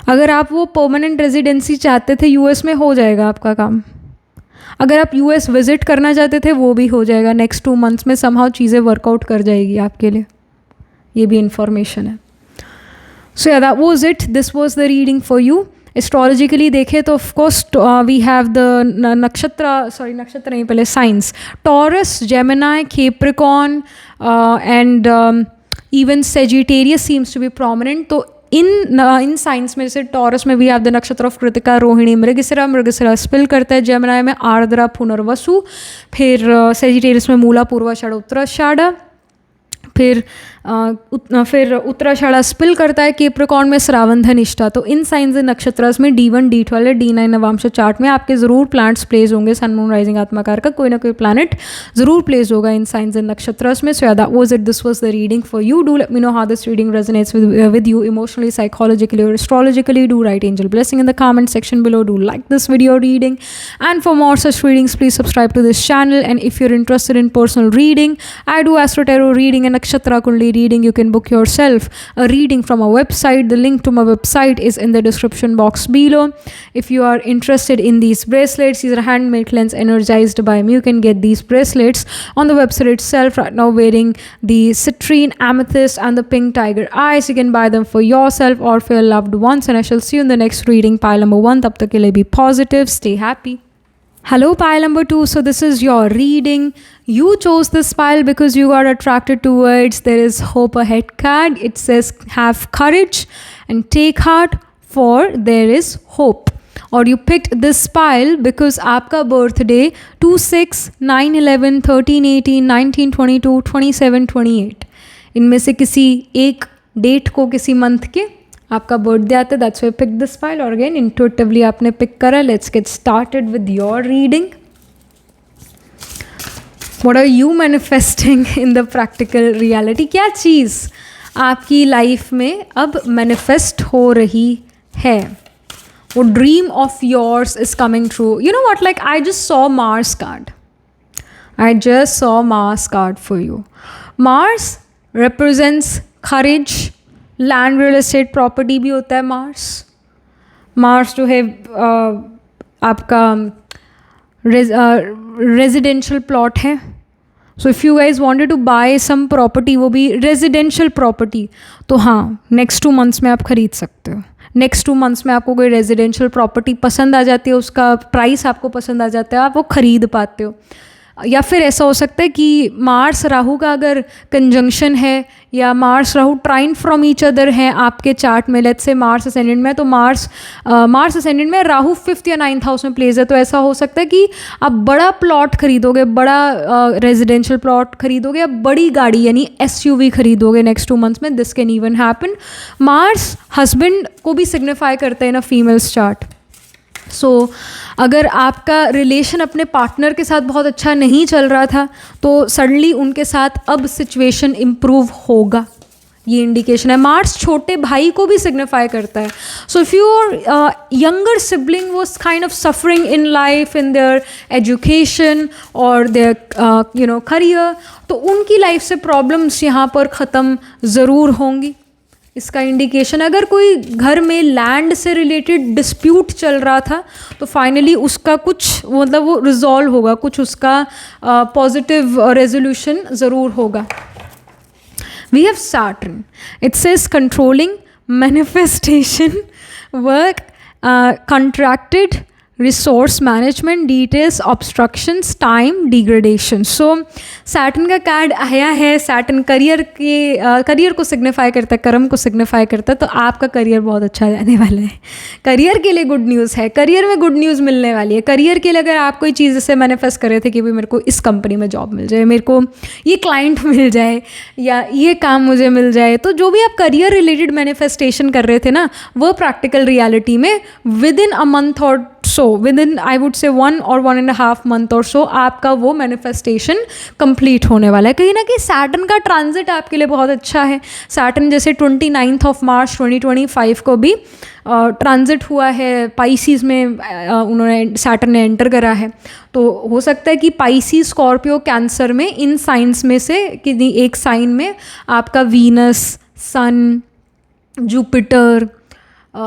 अगर आप वो परमानेंट रेजिडेंसी चाहते थे यूएस में, हो जाएगा आपका काम। अगर आप यूएस विजिट करना चाहते थे, वो भी हो जाएगा नेक्स्ट 2 मंथ्स में। समहाउ चीज़ें वर्कआउट कर जाएगी आपके लिए, ये भी इंफॉर्मेशन है। So yeah that was it, this was the reading for you. Astrologically देखें तो of course we have the nakshatra नहीं, पहले signs, Taurus, Gemini, Capricorn and even Sagittarius seems to be prominent. तो इन साइंस में, जैसे टॉरस में we have the nakshatra of Krittika, Rohini, Mrigashira spill करता है, जेमिनी में आर्द्रा, पुनर्वसु, फिर सेजिटेरियस में मूला, पूर्वाषाढ़, उत्तराषाढ़, फिर उत्तराषाढ़ स्पिल करता है, कैप्रिकॉर्न में श्रावण, धनिष्ठा। तो इन साइंस एंड नक्षत्रस में D1, D12, D9 Navamsa chart में आपके ज़रूर प्लैनेट्स प्लेस होंगे। सन, मून, राइजिंग, आत्माकार का कोई ना कोई प्लैनेट ज़रूर प्लेस होगा इन साइंस एंड नक्षत्रस में। सो yeah that was it, this was the reading for you. Do let me know how this reading resonates with you emotionally, psychologically or astrologically. Do write angel blessing in the comment section below. Do like this video reading, and for more such readings please subscribe to this channel. And if you're interested in personal reading, I do astro tarot reading and nakshatra kundli reading. You can book yourself a reading from our website. The link to my website is in the description box below. If you are interested in these bracelets, these are handmade cleanse energized by me. You can get these bracelets on the website itself. Right now wearing the citrine, amethyst and the pink tiger eyes. You can buy them for yourself or for your loved ones, and I shall see you in the next reading, pile number 1. Tab tak ke liye be positive, stay happy. Hello pile number 2. So this is your reading. You chose this pile because you got attracted towards there is hope ahead card. It says have courage and take heart, for there is hope. Or you picked this pile because आपका बर्थडे 2, 6, 9, 11, 13, 18, 19, 22, 27, 28 इनमें से किसी एक डेट को, किसी मंथ के आपका बर्थडे आता है। That's why pick this pile. और अगेन इंट्यूटिवली आपने पिक करा। Let's get started with your reading. What are you manifesting in the practical reality? क्या चीज़ आपकी लाइफ में अब मैनिफेस्ट हो रही है? वो dream of yours is coming true. You know what, like I just saw Mars card. I just saw Mars card for you. Mars represents courage, land, real estate, property भी होता है Mars. Mars जो है आपका रेजिडेंशियल प्लॉट है, so if you guys wanted to buy some property, वो भी रेजिडेंशियल प्रॉपर्टी, तो हाँ नेक्स्ट 2 मंथ्स में आप ख़रीद सकते हो। नेक्स्ट 2 मंथ्स में आपको कोई रेजिडेंशियल प्रॉपर्टी पसंद आ जाती है, उसका प्राइस आपको पसंद आ जाता है, आप वो ख़रीद पाते हो। या फिर ऐसा हो सकता है कि मार्स राहु का अगर कंजंक्शन है या Mars Rahu trine from each other हैं आपके चार्ट में, लेट्स से मार्स असेंडेंट में, तो मार्स असेंडेंट में राहु 5th या 9th हाउस में प्लेस है, तो ऐसा हो सकता है कि आप बड़ा प्लॉट खरीदोगे, बड़ा रेजिडेंशियल प्लॉट खरीदोगे, या बड़ी गाड़ी यानी SUV खरीदोगे नेक्स्ट 2 मंथ्स में। This can even happen. Mars husband को भी सिग्निफाई करते हैं ना फीमेल्स चार्ट। सो अगर आपका रिलेशन अपने पार्टनर के साथ बहुत अच्छा नहीं चल रहा था, तो सडनली उनके साथ अब सिचुएशन इम्प्रूव होगा, ये इंडिकेशन है। मार्स छोटे भाई को भी सिग्निफाई करता है। So if your younger sibling was kind of suffering in life, in their education और देयर करियर, तो उनकी लाइफ से प्रॉब्लम्स यहाँ पर ख़त्म ज़रूर होंगी, इसका इंडिकेशन। अगर कोई घर में लैंड से रिलेटेड डिस्प्यूट चल रहा था, तो फाइनली उसका कुछ मतलब वो रिजॉल्व होगा, कुछ उसका पॉजिटिव रेजोल्यूशन ज़रूर होगा। We have Saturn, it says controlling, manifestation, work, contracted, resource management, details, obstructions, time, degradation. So Saturn का कार्ड आया है। सैटर्न करियर को सिग्निफाई करता है, कर्म को सिग्निफाई करता है, तो आपका करियर बहुत अच्छा जाने वाला है। करियर के लिए गुड न्यूज़ है, करियर में गुड न्यूज़ मिलने वाली है। करियर के लिए अगर आप कोई चीज़ जैसे मैनिफेस्ट कर रहे थे कि भाई मेरे को इस कंपनी में जॉब मिल जाए, मेरे को ये क्लाइंट मिल जाए, या ये काम मुझे मिल जाए, तो जो भी आप करियर रिलेटेड मैनिफेस्टेशन कर रहे थे ना, वो प्रैक्टिकल रियलिटी में विद इन अ मंथ और सो, with in I would say 1 or 1.5 month और सो आपका वो मैनिफेस्टेशन कंप्लीट होने वाला है। कहीं ना कहीं सैटर्न का ट्रांजिट आपके लिए बहुत अच्छा है। सैटर्न जैसे 29 मार्च 2025 को भी ट्रांजिट हुआ है पाइसिस में, उन्होंने सैटर्न ने एंटर करा है, तो हो सकता है कि पाइसिस, स्कॉर्पियो, कैंसर में इन साइंस में से किसी एक साइन में आपका वीनस, सन, जुपिटर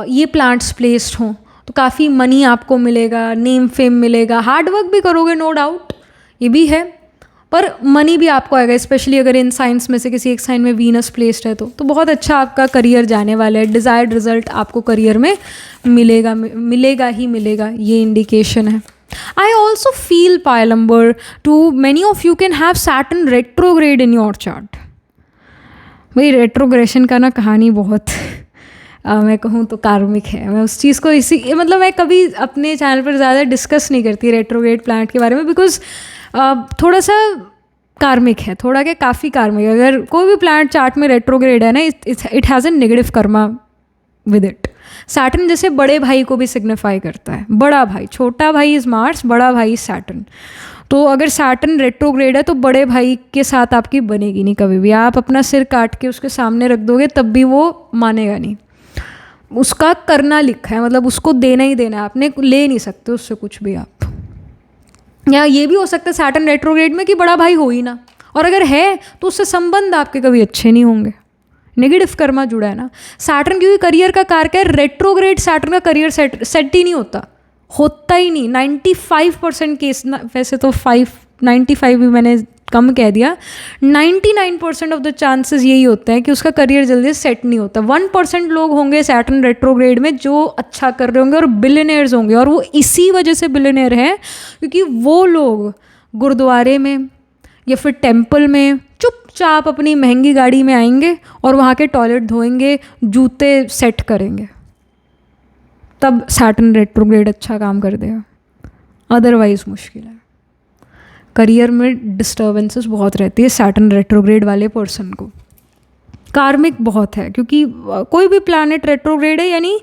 ये प्लैनेट्स प्लेस्ड हों, तो काफ़ी मनी आपको मिलेगा, नेम फेम मिलेगा, हार्ड वर्क भी करोगे नो डाउट, ये भी है, पर मनी भी आपको आएगा, स्पेशली अगर इन साइंस में से किसी एक साइन में वीनस प्लेस्ड है तो बहुत अच्छा आपका करियर जाने वाला है। डिज़ायर्ड रिजल्ट आपको करियर में मिलेगा ही मिलेगा, ये इंडिकेशन है। आई ऑल्सो फील पायलंबर to many of you can have Saturn retrograde in your chart. भाई रेट्रोग्रेशन का ना कहानी बहुत मैं कहूँ तो कार्मिक है। मैं उस चीज़ को इसी मतलब मैं कभी अपने चैनल पर ज़्यादा डिस्कस नहीं करती रेट्रोग्रेड प्लैनेट के बारे में, बिकॉज थोड़ा सा कार्मिक है, थोड़ा क्या काफ़ी कार्मिक है। अगर कोई भी प्लैनेट चार्ट में रेट्रोग्रेड है ना, it has an negative Karma with it. Saturn जैसे बड़े भाई को भी सिग्निफाई करता है, बड़ा भाई, छोटा भाई इज़ मार्स, बड़ा भाई इज़ सैटर्न। तो अगर सैटर्न रेट्रोग्रेड है तो बड़े भाई के साथ आपकी बनेगी नहीं कभी भी। आप अपना सिर काट के उसके सामने रख दोगे तब भी वो मानेगा नहीं, उसका करना लिखा है, मतलब उसको देना ही देना है, आपने ले नहीं सकते उससे कुछ भी आप। या ये भी हो सकता है सैटर्न रेट्रोग्रेड में कि बड़ा भाई हो ही ना, और अगर है तो उससे संबंध आपके कभी अच्छे नहीं होंगे, नेगेटिव कर्मा जुड़ा है ना। सैटर्न क्योंकि करियर का कारक है, रेट्रोग्रेड सैटर्न का करियर सेट ही नहीं होता ही नहीं। 95% केस ना, वैसे तो 95 भी मैंने कम कह दिया, 99% ऑफ द चांसेस यही होते हैं कि उसका करियर जल्दी सेट नहीं होता। 1% लोग होंगे सैटर्न रेट्रोग्रेड में जो अच्छा कर रहे होंगे और बिलियनियर्स होंगे, और वो इसी वजह से बिलियनियर हैं क्योंकि वो लोग गुरुद्वारे में या फिर टेम्पल में चुपचाप अपनी महंगी गाड़ी में आएंगे और वहाँ के टॉयलेट धोएंगे, जूते सेट करेंगे, तब सैटर्न रेट्रोग्रेड अच्छा काम कर देगा, अदरवाइज मुश्किल है। करियर में डिस्टर्बेंसेस बहुत रहती है सैटर्न रेट्रोग्रेड वाले पर्सन को, कार्मिक बहुत है, क्योंकि कोई भी प्लैनेट रेट्रोग्रेड है यानी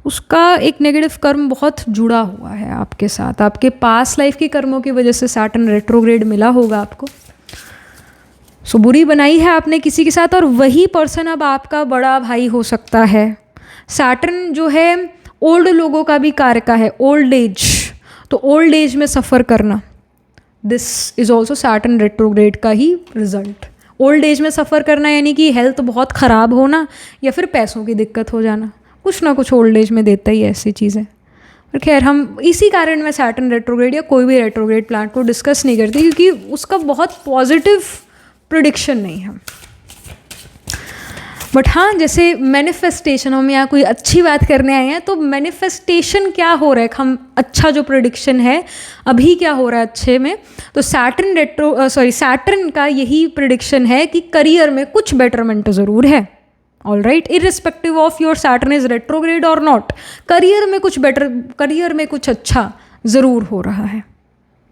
उसका एक नेगेटिव कर्म बहुत जुड़ा हुआ है आपके साथ, आपके पास लाइफ के कर्मों की वजह से सैटर्न रेट्रोग्रेड मिला होगा आपको। सो बुरी बनाई है आपने किसी के साथ, और वही पर्सन अब आपका बड़ा भाई हो सकता है। सैटर्न जो है ओल्ड लोगों का भी कारक है, ओल्ड एज, तो ओल्ड एज में सफ़र करना, this is also Saturn retrograde का ही रिजल्ट। ओल्ड एज में सफ़र करना यानी कि हेल्थ बहुत ख़राब होना या फिर पैसों की दिक्कत हो जाना, कुछ ना कुछ ओल्ड एज में देता ही ऐसी चीज़ें। और खैर हम इसी कारण मैं सैटर्न रेट्रोग्रेड या कोई भी रेट्रोग्रेड प्लांट को डिस्कस नहीं करती, क्योंकि उसका बहुत पॉजिटिव प्रेडिक्शन नहीं है। बट हाँ, जैसे मैनिफेस्टेशन, हम यहाँ कोई अच्छी बात करने आए हैं, तो मैनिफेस्टेशन क्या हो रहा है, हम अच्छा जो प्रेडिक्शन है अभी क्या हो रहा है अच्छे में, तो सैटर्न का यही प्रेडिक्शन है कि करियर में कुछ बेटरमेंट ज़रूर है। All right, irrespective of your Saturn is retrograde और नॉट, करियर में कुछ अच्छा ज़रूर हो रहा है,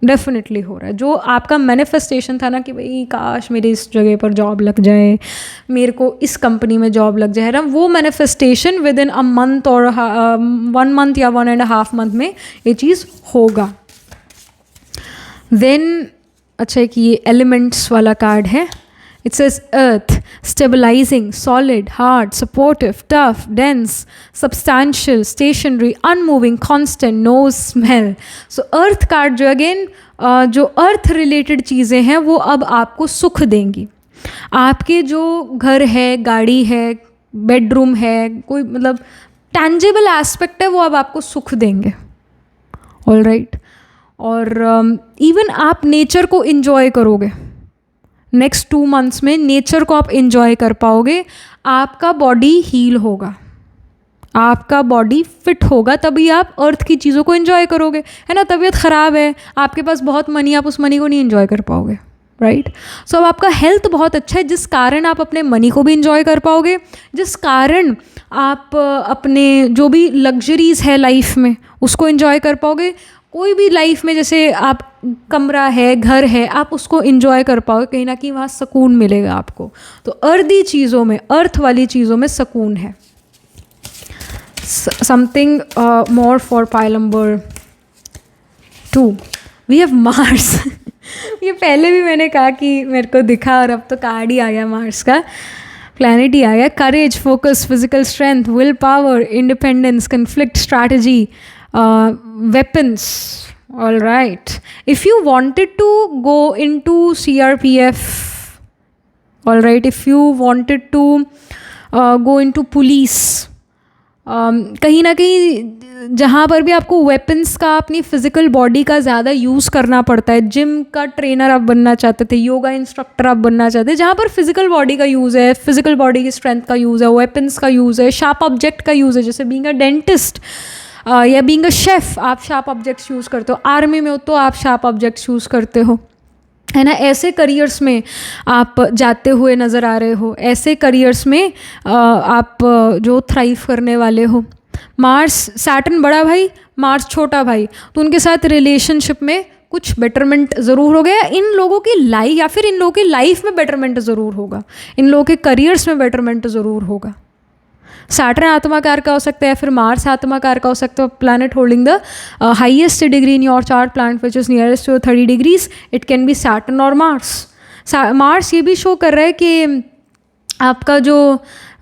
डेफिनेटली हो रहा है। जो आपका मैनिफेस्टेशन था ना कि भाई काश मेरी इस जगह पर जॉब लग जाए, मेरे को इस कंपनी में जॉब लग जाए ना, वो manifestation with in a month और 1 मंथ या 1.5 मंथ में ये चीज़ होगा। देन अच्छा, एक ये एलिमेंट्स वाला कार्ड है। It says earth, stabilizing, solid, hard, supportive, tough, dense, substantial, stationary, unmoving, constant, no smell. So earth card जो again जो earth related चीज़ें हैं वो अब आपको सुख देंगी। आपके जो घर है, गाड़ी है, बेडरूम है, कोई मतलब tangible aspect है, वो अब आपको सुख देंगे। All right, और even आप नेचर को enjoy करोगे। नेक्स्ट 2 मंथ्स में नेचर को आप इन्जॉय कर पाओगे, आपका बॉडी हील होगा, आपका बॉडी फिट होगा, तभी आप अर्थ की चीज़ों को इन्जॉय करोगे, है ना। तबीयत ख़राब है, आपके पास बहुत मनी, आप उस मनी को नहीं इन्जॉय कर पाओगे, राइट। सो अब आपका हेल्थ बहुत अच्छा है, जिस कारण आप अपने मनी को भी इन्जॉय कर पाओगे, जिस कारण आप अपने जो भी लग्जरीज़ है लाइफ में उसको इन्जॉय कर पाओगे। कोई भी लाइफ में जैसे आप कमरा है, घर है, आप उसको इन्जॉय कर पाओगे, कहीं ना कहीं वहाँ सुकून मिलेगा आपको। तो अर्दी चीज़ों में, अर्थ वाली चीज़ों में सुकून है। Something more for pile number 2, we have Mars. ये पहले भी मैंने कहा कि मेरे को दिखा, और अब तो कार्ड ही आ गया मार्स का, प्लैनेट ही आ गया। Courage, focus, physical strength, will power, independence, conflict strategy, weapons. All right, if you wanted to go into CRPF, all right, if you wanted to go into police, कहीं ना कहीं जहाँ पर भी आपको वेपन्स का, अपनी फिजिकल बॉडी का ज़्यादा यूज़ करना पड़ता है, जिम का ट्रेनर आप बनना चाहते थे, योगा इंस्ट्रक्टर आप बनना चाहते हैं, जहाँ पर फिजिकल बॉडी का यूज़ है, फिजिकल बॉडी की स्ट्रेंथ का यूज़ है, वेपन्स का यूज़ है, शार्प ऑब्जेक्ट का यूज़ है, जैसे बीइंग अ डेंटिस्ट या बीइंग अ शेफ़ आप शार्प ऑब्जेक्ट्स यूज़ करते हो, आर्मी में हो तो आप शार्प ऑब्जेक्ट्स यूज़ करते हो, है ना। ऐसे करियर्स में आप जाते हुए नज़र आ रहे हो, ऐसे करियर्स में आप जो थ्राइव करने वाले हो। मार्स, सैटर्न बड़ा भाई, मार्स छोटा भाई, तो उनके साथ रिलेशनशिप में कुछ बेटरमेंट ज़रूर हो गया। इन लोगों की लाइफ, या फिर इन लोगों की लाइफ में बेटरमेंट ज़रूर होगा, इन लोगों के करियर्स में बेटरमेंट ज़रूर होगा। सैटर्न आत्माकार का हो सकता है, फिर मार्स आत्माकार का हो सकता है। Planet holding the highest degree in your chart, planet which is nearest to 30 degrees, it can be Saturn और मार्स। मार्स ये भी शो कर रहा है कि आपका जो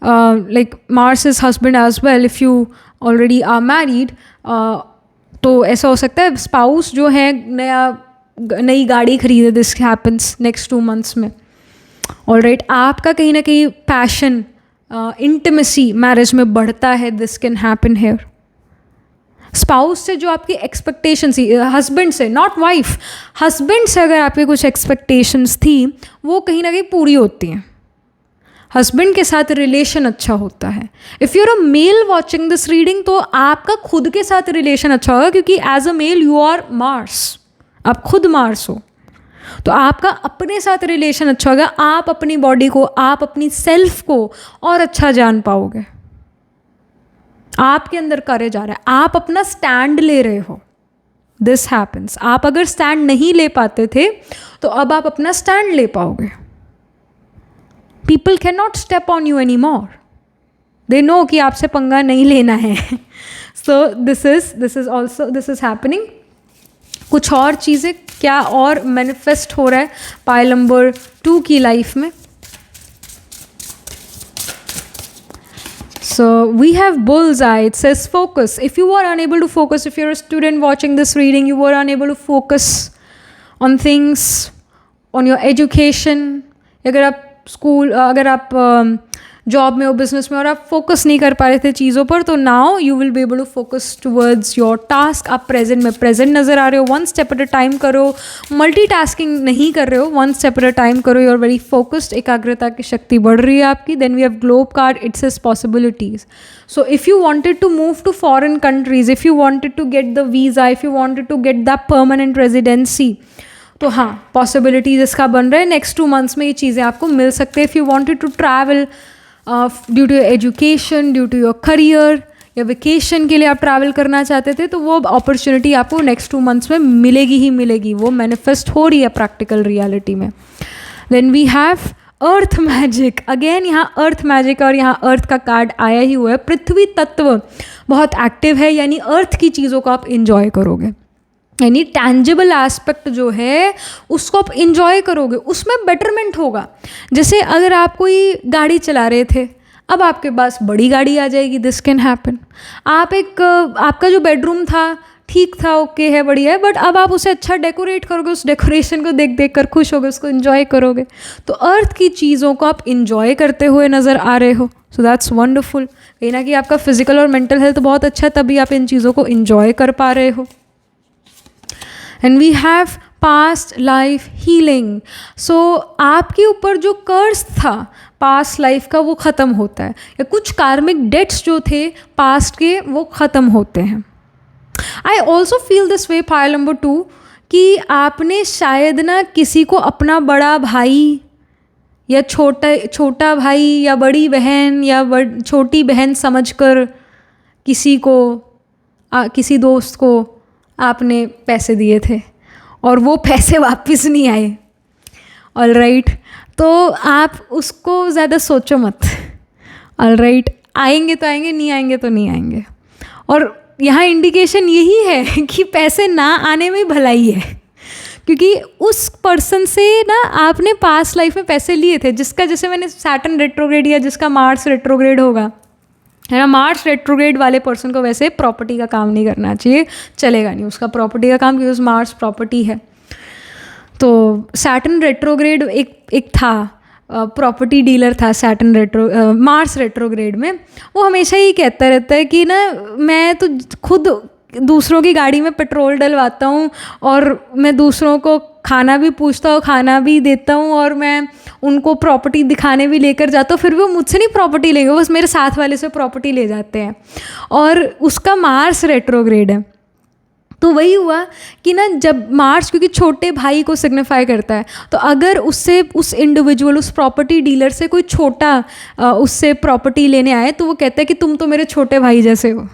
like Mars is husband as well, if you already are married, तो ऐसा हो सकता है स्पाउस जो है नई गाड़ी खरीदे, दिस हैपन्स नेक्स्ट 2 मंथ्स में। ऑल राइट, आपका कहीं ना कहीं पैशन, इंटिमेसी मैरिज में बढ़ता है, this can happen here. Spouse से जो आपकी एक्सपेक्टेशंस थी, हस्बैंड से, नॉट वाइफ, हस्बैंड से अगर आपकी कुछ एक्सपेक्टेशंस थी वो कहीं ना कहीं पूरी होती हैं। हस्बैंड के साथ रिलेशन अच्छा होता है। If you are a male watching this reading, तो आपका खुद के साथ रिलेशन अच्छा होगा, क्योंकि as a male you are Mars, आप खुद मार्स हो, तो आपका अपने साथ रिलेशन अच्छा होगा। आप अपनी बॉडी को, आप अपनी सेल्फ को और अच्छा जान पाओगे। आपके अंदर करेज आ रहा है, आप अपना स्टैंड ले रहे हो, दिस हैपन्स। आप अगर स्टैंड नहीं ले पाते थे तो अब आप अपना स्टैंड ले पाओगे। People can not step on you any more, they know कि आपसे पंगा नहीं लेना है। So this is happening. कुछ और चीज़ें क्या और मैनिफेस्ट हो रहा है पाइल नंबर 2 की लाइफ में? So we have bullseye. It says focus. If you are unable to focus, if you're a student watching this reading, you were unable to focus on things, on your education, अगर आप जॉब में हो, बिजनेस में, और आप फोकस नहीं कर पा रहे थे चीज़ों पर, तो now you will be able to focus towards your task. आप प्रेजेंट में प्रेजेंट नज़र आ रहे हो, one step at a time करो, मल्टीटास्किंग नहीं कर रहे हो, one step at a time करो, यू आर वेरी फोकस्ड, एकाग्रता की शक्ति बढ़ रही है आपकी. Then we have globe card, it says possibilities. So if you wanted to move to foreign countries, if you wanted to get the visa, if you wanted to get the permanent residency, तो हाँ, पॉसिबिलिटीज़ इसका बन रहा है. नेक्स्ट 2 months में ये चीज़ें आपको मिल सकते हैं. If you wanted to travel due to education, due to your career, या वेकेशन के लिए आप ट्रैवल करना चाहते थे, तो वो अपॉर्चुनिटी आपको नेक्स्ट 2 months में मिलेगी ही मिलेगी. वो मैनिफेस्ट हो रही है प्रैक्टिकल रियलिटी में. Then we have earth magic. Again यहाँ अर्थ मैजिक और यहाँ अर्थ का कार्ड आया ही हुआ है. पृथ्वी तत्व बहुत एक्टिव है, यानी अर्थ की चीज़ों को आप इंजॉय करोगे, यानी टैंजिबल एस्पेक्ट जो है उसको आप इंजॉय करोगे, उसमें बेटरमेंट होगा. जैसे अगर आप कोई गाड़ी चला रहे थे, अब आपके पास बड़ी गाड़ी आ जाएगी, दिस कैन हैपन. आप आपका जो बेडरूम था ठीक था, ओके है, बढ़िया है, बट अब आप उसे अच्छा डेकोरेट करोगे, उस डेकोरेशन को देख देख कर खुश होगे, उसको इन्जॉय करोगे. तो अर्थ की चीज़ों को आप इन्जॉय करते हुए नज़र आ रहे हो. So that's wonderful. कहीं ना कहीं आपका फिजिकल और मेंटल हेल्थ बहुत अच्छा है, तभी आप इन चीज़ों को इन्जॉय कर पा रहे हो. And we have past life healing. So आपके ऊपर जो कर्स था पास्ट लाइफ का, वो ख़त्म होता है, या कुछ कार्मिक डेट्स जो थे पास्ट के, वो ख़त्म होते हैं. आई also feel this way, pile number 2, कि आपने शायद ना किसी को अपना बड़ा भाई या छोटा भाई या बड़ी बहन या छोटी बहन समझकर किसी को किसी दोस्त को आपने पैसे दिए थे और वो पैसे वापस नहीं आए. ऑल राइट, तो आप उसको ज़्यादा सोचो मत. ऑल राइट, आएंगे तो आएंगे, नहीं आएंगे तो नहीं आएंगे. और यहाँ इंडिकेशन यही है कि पैसे ना आने में भलाई है, क्योंकि उस पर्सन से ना आपने पास्ट लाइफ में पैसे लिए थे, जिसका, जैसे मैंने सैटर्न रेट्रोग्रेड या जिसका मार्स रेट्रोग्रेड होगा, है ना, मार्स रेट्रोग्रेड वाले पर्सन को वैसे प्रॉपर्टी का काम नहीं करना चाहिए, चलेगा नहीं उसका प्रॉपर्टी का काम, क्योंकि उस मार्स प्रॉपर्टी है. तो सैटर्न रेट्रोग्रेड एक था, प्रॉपर्टी डीलर था सैटर्न मार्स रेट्रोग्रेड में. वो हमेशा ही कहता रहता है कि ना, मैं तो खुद दूसरों की गाड़ी में पेट्रोल डलवाता हूँ, और मैं दूसरों को खाना भी पूछता हूँ, खाना भी देता हूँ, और मैं उनको प्रॉपर्टी दिखाने भी लेकर जाता हूँ. फिर वो मुझसे नहीं प्रॉपर्टी लेंगे, बस मेरे साथ वाले से प्रॉपर्टी ले जाते हैं. और उसका मार्स रेट्रोग्रेड है. तो वही हुआ कि ना, जब मार्स, क्योंकि छोटे भाई को सिग्निफाई करता है, तो अगर उससे उस इंडिविजुअल, उस प्रॉपर्टी डीलर से कोई छोटा उससे प्रॉपर्टी लेने आए, तो वो कहता है कि तुम तो मेरे छोटे भाई जैसे हो.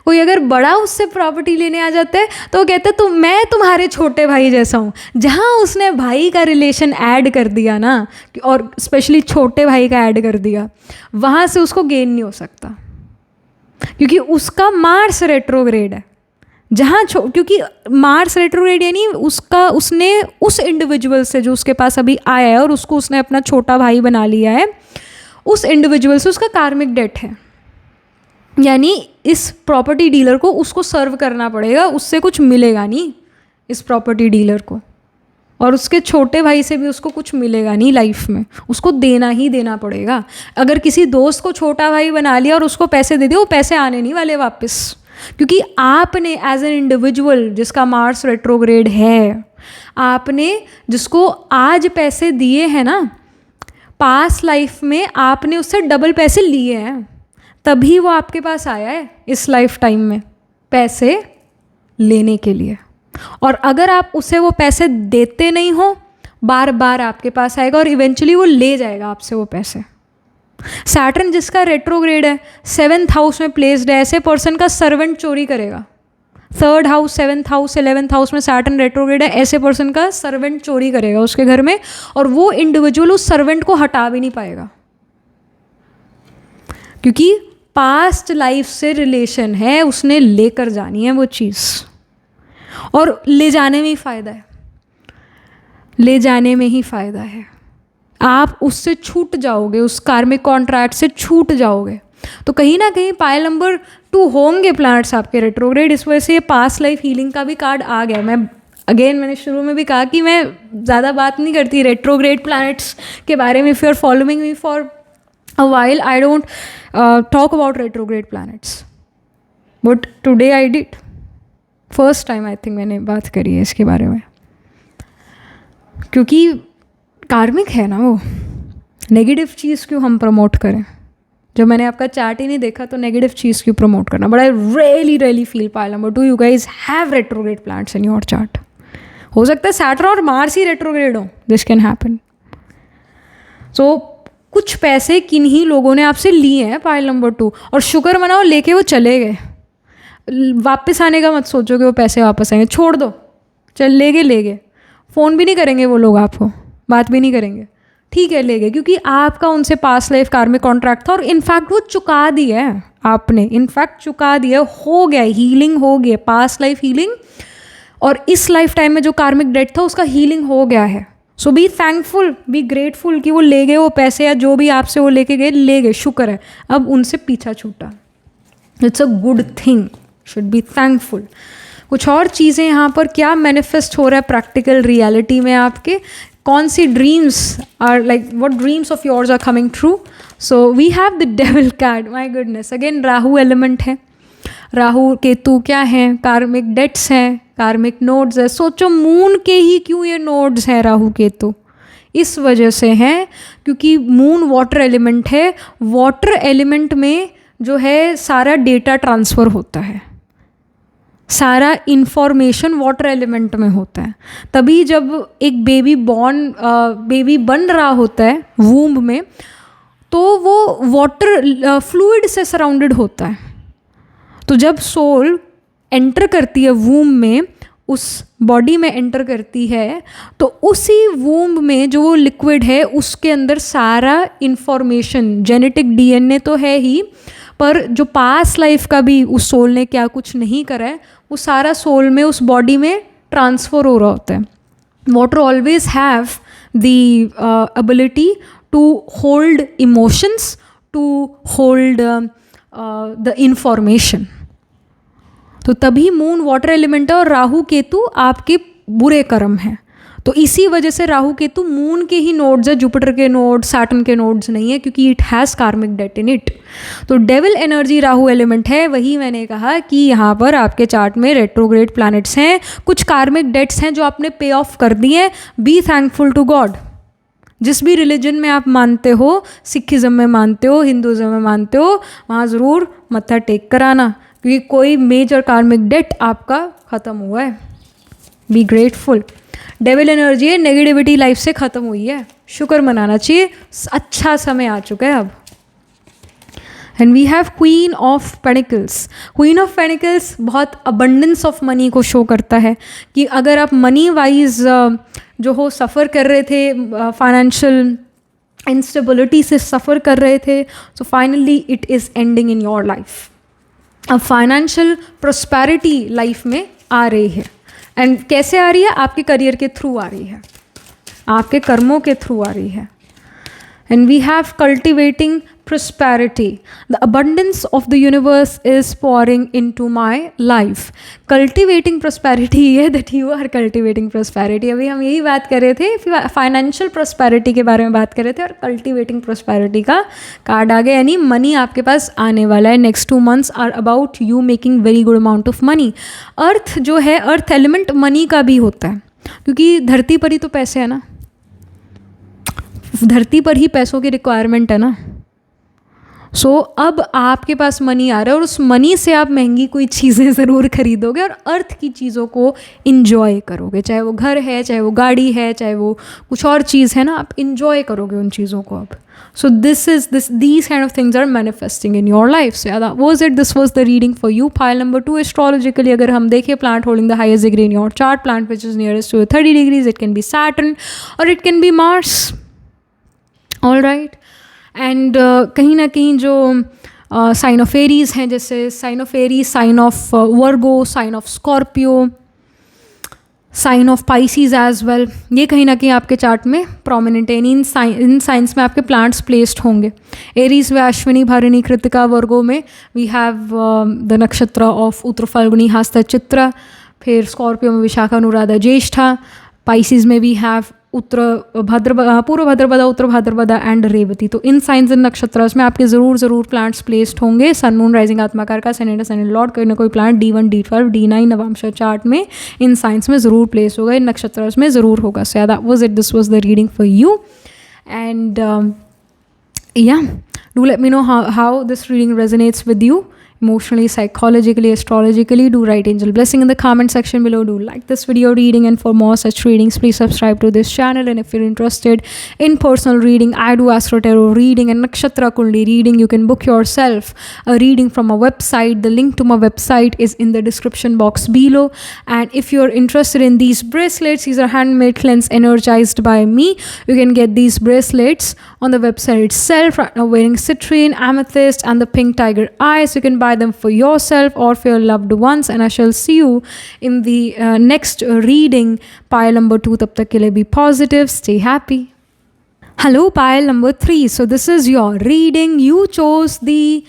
कोई अगर बड़ा उससे प्रॉपर्टी लेने आ जाता है, तो वो कहता है तो मैं तुम्हारे छोटे भाई जैसा हूँ. जहाँ उसने भाई का रिलेशन ऐड कर दिया ना, और स्पेशली छोटे भाई का ऐड कर दिया, वहाँ से उसको गेन नहीं हो सकता, क्योंकि उसका मार्स रेट्रोग्रेड है. जहाँ क्योंकि मार्स रेट्रोग्रेड यानी उसने उस इंडिविजुअल से जो उसके पास अभी आया है और उसको उसने अपना छोटा भाई बना लिया है, उस इंडिविजुअल से उसका कार्मिक डेट है. यानी इस प्रॉपर्टी डीलर को उसको सर्व करना पड़ेगा, उससे कुछ मिलेगा नहीं इस प्रॉपर्टी डीलर को, और उसके छोटे भाई से भी उसको कुछ मिलेगा नहीं लाइफ में, उसको देना ही देना पड़ेगा. अगर किसी दोस्त को छोटा भाई बना लिया और उसको पैसे दे दिए, वो पैसे आने नहीं वाले वापस, क्योंकि आपने एज एन इंडिविजुअल जिसका मार्स रेट्रोग्रेड है, आपने जिसको आज पैसे दिए हैं ना, पास्ट लाइफ में आपने उससे डबल पैसे लिए हैं, तभी वो आपके पास आया है इस लाइफ टाइम में पैसे लेने के लिए. और अगर आप उसे वो पैसे देते नहीं हो, बार बार आपके पास आएगा और इवेंचुअली वो ले जाएगा आपसे वो पैसे. सैटर्न जिसका रेट्रोग्रेड है, 7th हाउस में प्लेस्ड है, ऐसे पर्सन का सर्वेंट चोरी करेगा. 3rd house, 7th house, 11th house में सैटर्न रेट्रोग्रेड है, ऐसे पर्सन का सर्वेंट चोरी करेगा उसके घर में, और वो इंडिविजुअल उस सर्वेंट को हटा भी नहीं पाएगा, क्योंकि पास्ट लाइफ से रिलेशन है, उसने लेकर जानी है वो चीज़, और ले जाने में ही फ़ायदा है, ले जाने में ही फ़ायदा है. आप उससे छूट जाओगे, उस कार्मिक कॉन्ट्रैक्ट से छूट जाओगे. तो कहीं ना कहीं पाइल नंबर 2 होंगे प्लैनेट्स आपके रेट्रोग्रेड, इस वजह से ये पास्ट लाइफ हीलिंग का भी कार्ड आ गया. मैंने शुरू में भी कहा कि मैं ज़्यादा बात नहीं करती रेट्रोग्रेड प्लैनेट्स के बारे में. If you are following me for a while I don't talk about retrograde planets, but today I did. First time I think मैंने बात करी है इसके बारे में, क्योंकि कार्मिक है ना वो। नेगेटिव चीज़ क्यों हम प्रमोट करें? जब मैंने आपका चार्ट ही नहीं देखा तो नेगेटिव चीज़ क्यों प्रमोट करना? But I really feel pile number 2 you guys have retrograde planets in your chart. हो सकता है सैटर्न और मार्स ही रेट्रोग्रेड हो, दिस कैन हैपन। सो कुछ पैसे किन्हीं लोगों ने आपसे लिए हैं पाइल नंबर 2, और शुक्र मनाओ लेके वो चले गए। वापस आने का मत सोचो कि वो पैसे वापस आएंगे, छोड़ दो, चल ले गए। फ़ोन भी नहीं करेंगे वो लोग आपको, बात भी नहीं करेंगे, ठीक है ले गए, क्योंकि आपका उनसे पास्ट लाइफ कार्मिक कॉन्ट्रैक्ट था और इनफैक्ट वो चुका दिया है आपने, इनफैक्ट चुका दिया, हो गया, हीलिंग हो गया, पास्ट लाइफ हीलिंग, और इस लाइफ टाइम में जो कार्मिक डेट था उसका हीलिंग हो गया है। सो बी थैंकफुल, बी ग्रेटफुल कि वो ले गए वो पैसे, या जो भी आपसे वो लेके गए ले गए, शुक्र है, अब उनसे पीछा छूटा। It's a good thing, should be thankful. कुछ और चीज़ें यहाँ पर क्या मैनिफेस्ट हो रहा है प्रैक्टिकल रियलिटी में आपके? कौन सी dreams are like, what dreams of yours are coming true? So we have the devil card, my goodness, again Rahu element है, राहु केतु क्या हैं? कार्मिक डेट्स हैं, कार्मिक नोड्स है। सोचो मून के ही क्यों ये नोड्स हैं राहु केतु? इस वजह से हैं क्योंकि मून वाटर एलिमेंट है, वाटर एलिमेंट में जो है सारा डेटा ट्रांसफ़र होता है, सारा इन्फॉर्मेशन वाटर एलिमेंट में होता है। तभी जब एक बेबी बन रहा होता है वूम्ब में, तो वो वाटर फ्लूइड से सराउंडेड होता है। तो जब सोल एंटर करती है वूम्ब में, उस बॉडी में एंटर करती है, तो उसी वूम्ब में जो वो लिक्विड है उसके अंदर सारा इन्फॉर्मेशन, जेनेटिक डीएनए तो है ही, पर जो पास्ट लाइफ का भी उस सोल ने क्या कुछ नहीं करा है वो सारा सोल में, उस बॉडी में ट्रांसफ़र हो रहा होता है। Water always have the ability to hold emotions, to hold the information. तो तभी मून वाटर एलिमेंट है और राहु केतु आपके बुरे कर्म हैं। तो इसी वजह से राहु केतु मून के ही नोड्स है, जुपिटर के नोड्स, सैटर्न के नोड्स नहीं है, क्योंकि इट हैज़ कार्मिक डेट इन इट। तो डेविल एनर्जी राहु एलिमेंट है। वही मैंने कहा कि यहाँ पर आपके चार्ट में रेट्रोग्रेड प्लैनेट्स हैं, कुछ कार्मिक डेट्स हैं जो आपने पे ऑफ कर दिए हैं। Be thankful to God. जिस भी रिलीजन में आप मानते हो, सिखिज़म में मानते हो, हिंदुज़म में मानते हो, वहाँ ज़रूर मत्था टेक कर आना, क्योंकि कोई मेजर कार्मिक डेट आपका ख़त्म हुआ है। Be grateful. डेविल एनर्जी है, नेगेटिविटी लाइफ से ख़त्म हुई है, शुक्र मनाना चाहिए, अच्छा समय आ चुका है अब। And we have queen of pentacles. Queen of pentacles बहुत अबंडेंस ऑफ मनी को शो करता है कि अगर आप मनी वाइज जो हो सफ़र कर रहे थे, फाइनेंशियल इंस्टेबिलिटी से सफ़र कर रहे थे, so finally it is ending in your life. अब फाइनेंशियल प्रोस्पेरिटी लाइफ में आ रही है। एंड कैसे आ रही है? आपके करियर के थ्रू आ रही है, आपके कर्मों के थ्रू आ रही है। And we have cultivating prosperity. The abundance of the universe is pouring into my life. Cultivating prosperity है that you are cultivating prosperity. अभी हम यही बात कर रहे थे, फाइनेंशियल prosperity के बारे में बात कर रहे थे, और cultivating prosperity का कार्ड आ गया, यानी मनी आपके पास आने वाला है। Next 2 months are about you making very good amount of money. अर्थ जो है, अर्थ एलिमेंट मनी का भी होता है, क्योंकि धरती पर ही तो पैसे है ना, धरती पर ही पैसों की रिक्वायरमेंट है ना। सो अब आपके पास मनी आ रहा है और उस मनी से आप महंगी कोई चीज़ें ज़रूर खरीदोगे और अर्थ की चीज़ों को इन्जॉय करोगे, चाहे वो घर है, चाहे वो गाड़ी है, चाहे वो कुछ और चीज़ है ना, आप इन्जॉय करोगे उन चीज़ों को अब। सो these kind of things are manifesting in your life. So that was it. This was the reading for you. Pile number 2 astrologically, अगर हम देखें plant holding the highest degree in your chart, plant which is nearest to 30 degrees, it can be Saturn or it can be Mars. All right. And कहीं ना कहीं जो साइन ऑफ एरीज हैं, जैसे sign of Aries, sign of Virgo, sign of Scorpio, sign of Pisces as well, ये कहीं ना कहीं आपके चार्ट में प्रोमिनेंट है। इन साइंस में आपके प्लांट्स प्लेस्ड होंगे। एरीज में अश्विनी, भरणी, कृतिका, वर्गो में we have the nakshatra of उत्तर फाल्गुनी, हस्त, चित्रा, फिर स्कॉर्पियो में विशाखा, अनुराधा, ज्येष्ठा, पाइसीज में वी हैव पूर्व भाद्रपदा, उत्तर भाद्रपदा एंड रेवती। तो इन साइंस इन नक्षत्रास में आपके ज़रूर प्लांट्स प्लेस्ड होंगे। सन मून राइजिंग आत्माकार का सन सन लॉर्ड कोई ना कोई plant D1 D12 D9 Navamsa chart में इन साइंस में ज़रूर प्लेस होगा, इन नक्षत्रास में ज़रूर होगा। So that was it, this was the reading for you and do let me know how this reading resonates with you emotionally, psychologically, astrologically. Do write angel blessing in the comment section below. Do like this video reading, and for more such readings please subscribe to this channel. And if you're interested in personal reading, I do Astro Tarot reading and Nakshatra Kundi reading. You can book yourself a reading from a website. The link to my website is in the description box below. And if you're interested in these bracelets, these are handmade cleanse energized by me. You can get these bracelets on the website itself. Right now wearing citrine, amethyst and the pink tiger eyes. You can buy them for yourself or for your loved ones, and I shall see you in the next reading. Pile number 2, tab tak ke liye be positive, stay happy. Hello, pile number 3. So this is your reading. You chose the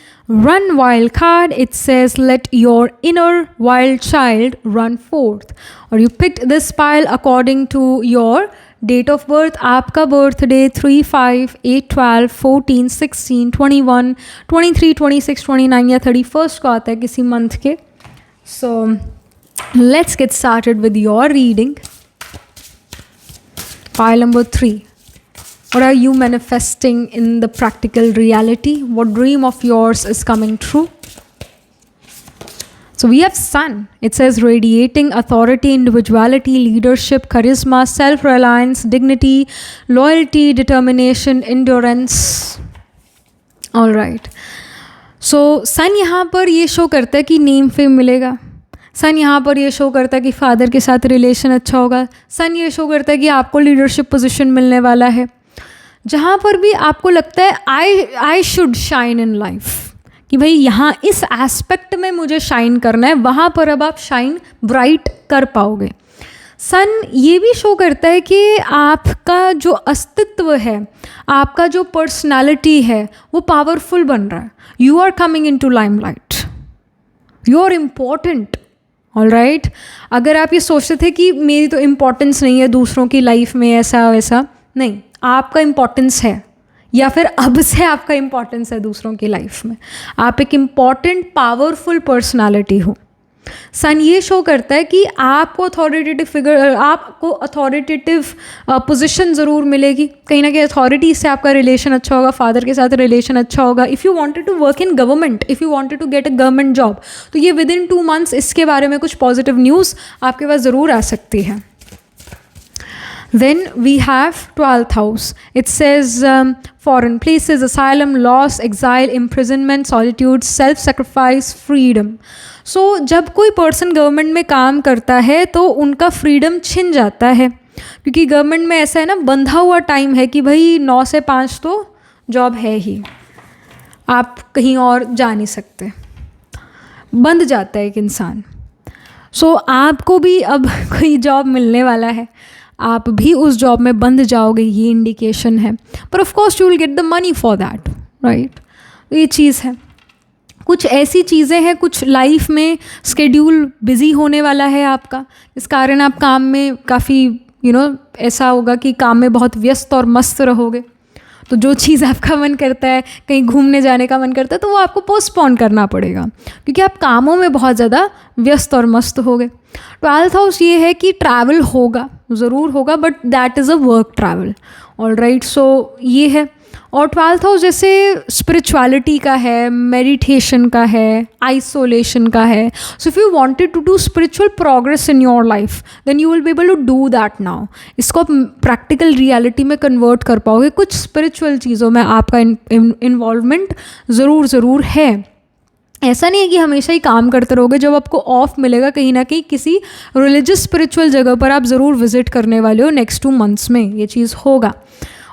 Run Wild card. It says let your inner wild child run forth, or you picked this pile according to your date of birth. आपका बर्थडे 3, 5, 8, 12, 14, 16, 21, 23, 26, 29 या 31 को आता है किसी मंथ के. So let's get started with your reading. Pile number 3. What are you manifesting in the practical reality? What dream of yours is coming true? So we have Sun. It says radiating authority, individuality, leadership, charisma, self-reliance, dignity, loyalty, determination, endurance. All right. So Sun यहाँ पर ये शो करता है कि नेम फेम मिलेगा. सन यहाँ पर ये शो करता है कि फादर के साथ रिलेशन अच्छा होगा. सन ये शो करता है कि आपको लीडरशिप पोजीशन मिलने वाला है. जहाँ पर भी आपको लगता है I should shine in life, कि भाई यहाँ इस एस्पेक्ट में मुझे शाइन करना है, वहाँ पर अब आप शाइन ब्राइट कर पाओगे. सन ये भी शो करता है कि आपका जो अस्तित्व है, आपका जो पर्सनालिटी है वो पावरफुल बन रहा है. You are coming into limelight, you are important. All right. अगर आप ये सोचते थे कि मेरी तो इम्पोर्टेंस नहीं है दूसरों की लाइफ में, ऐसा वैसा नहीं, आपका इम्पोर्टेंस है, या फिर अब से आपका इम्पोर्टेंस है दूसरों की लाइफ में. आप एक इम्पॉर्टेंट पावरफुल पर्सनालिटी हो. सन ये शो करता है कि आपको अथॉरिटेटिव पोजीशन ज़रूर मिलेगी. कहीं ना कहीं अथॉरिटी से आपका रिलेशन अच्छा होगा, फादर के साथ रिलेशन अच्छा होगा. If you wanted to work in government, if you wanted to get a government job, तो ये विद इन 2 months इसके बारे में कुछ पॉजिटिव न्यूज़ आपके पास ज़रूर आ सकती है. Then we have 12th house. It says foreign places, asylum, loss, exile, imprisonment, solitude, self-sacrifice, freedom. So जब कोई पर्सन गवर्नमेंट में काम करता है तो उनका फ्रीडम छिन जाता है, क्योंकि गवर्नमेंट में ऐसा है ना, बंधा हुआ टाइम है कि भाई 9 से 5 तो जॉब है ही, आप कहीं और जा नहीं सकते, बंध जाता है एक इंसान. सो आपको भी अब कोई जॉब मिलने वाला है, आप भी उस जॉब में बंध जाओगे, ये इंडिकेशन है. पर of course you will get the money for that, right. ये चीज़ है. कुछ ऐसी चीज़ें हैं, कुछ लाइफ में स्केड्यूल बिजी होने वाला है आपका, इस कारण आप काम में काफ़ी ऐसा होगा कि काम में बहुत व्यस्त और मस्त रहोगे. तो जो चीज़ आपका मन करता है, कहीं घूमने जाने का मन करता है, तो वो आपको पोस्टपोन करना पड़ेगा, क्योंकि आप कामों में बहुत ज़्यादा व्यस्त और मस्त हो गए. 12th हाउस ये है कि ट्रैवल होगा, ज़रूर होगा, but that is a work travel. All right. सो ये है. और 12th हाउस जैसे स्पिरिचुअलिटी का है, मेडिटेशन का है, आइसोलेशन का है. So if you wanted to do spiritual progress in your life, then you will be able to do that now. इसको आप प्रैक्टिकल रियलिटी में कन्वर्ट कर पाओगे. कुछ स्पिरिचुअल चीज़ों में आपका इन्वॉल्वमेंट ज़रूर है. ऐसा नहीं है कि हमेशा ही काम करते रहोगे. जब आपको ऑफ मिलेगा कहीं ना कहीं किसी रिलीजियस स्पिरिचुअल जगह पर आप ज़रूर विजिट करने वाले हो नेक्स्ट 2 months में, ये चीज़ होगा.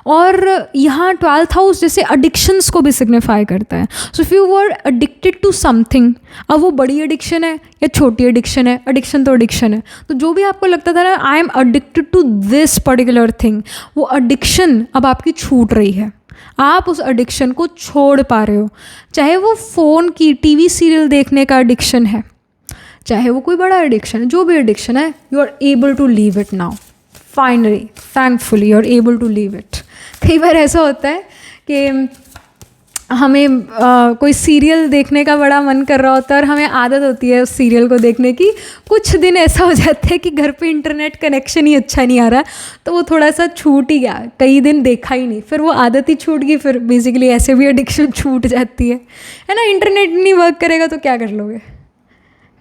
और यहाँ 12th हाउस जैसे एडिक्शंस को भी सिग्निफाई करता है. So if you were addicted to something, अब वो बड़ी एडिक्शन है या छोटी एडिक्शन है, एडिक्शन तो एडिक्शन है. तो जो भी आपको लगता था ना, I am addicted to this particular thing, वो एडिक्शन अब आपकी छूट रही है. आप उस एडिक्शन को छोड़ पा रहे हो. चाहे वो फ़ोन की TV सीरियल देखने का एडिक्शन है, चाहे वो कोई बड़ा एडिक्शन है, जो भी एडिक्शन है, you are able to leave it now finally thankfully you are able to leave it. कई बार ऐसा होता है कि हमें कोई सीरियल देखने का बड़ा मन कर रहा होता है और हमें आदत होती है उस सीरियल को देखने की। कुछ दिन ऐसा हो जाता है कि घर पे इंटरनेट कनेक्शन ही अच्छा नहीं आ रहा, तो वो थोड़ा सा छूट ही गया, कई दिन देखा ही नहीं, फिर वो आदत ही छूट गई। फिर बेसिकली ऐसे भी एडिक्शन छूट जाती है ना। इंटरनेट नहीं वर्क करेगा तो क्या कर लोगे,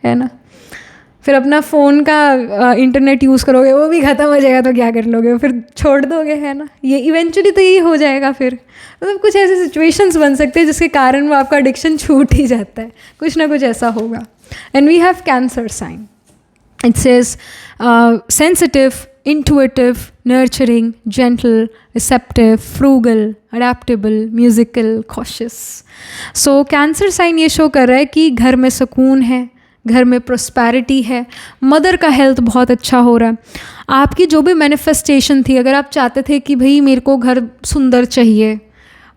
है ना। फिर अपना फ़ोन का इंटरनेट यूज़ करोगे, वो भी ख़त्म हो जाएगा तो क्या कर लोगे, फिर छोड़ दोगे, है ना। ये इवेंचुअली तो यही हो जाएगा। फिर मतलब कुछ ऐसे सिचुएशंस बन सकते हैं जिसके कारण वो आपका एडिक्शन छूट ही जाता है, कुछ ना कुछ ऐसा होगा। And we have cancer sign, it says sensitive, intuitive, nurturing, gentle, receptive, frugal, adaptable, musical, cautious. So cancer sign ये शो कर रहा है कि घर में सुकून है, घर में प्रोस्पैरिटी है, मदर का हेल्थ बहुत अच्छा हो रहा है। आपकी जो भी मैनिफेस्टेशन थी, अगर आप चाहते थे कि भाई मेरे को घर सुंदर चाहिए,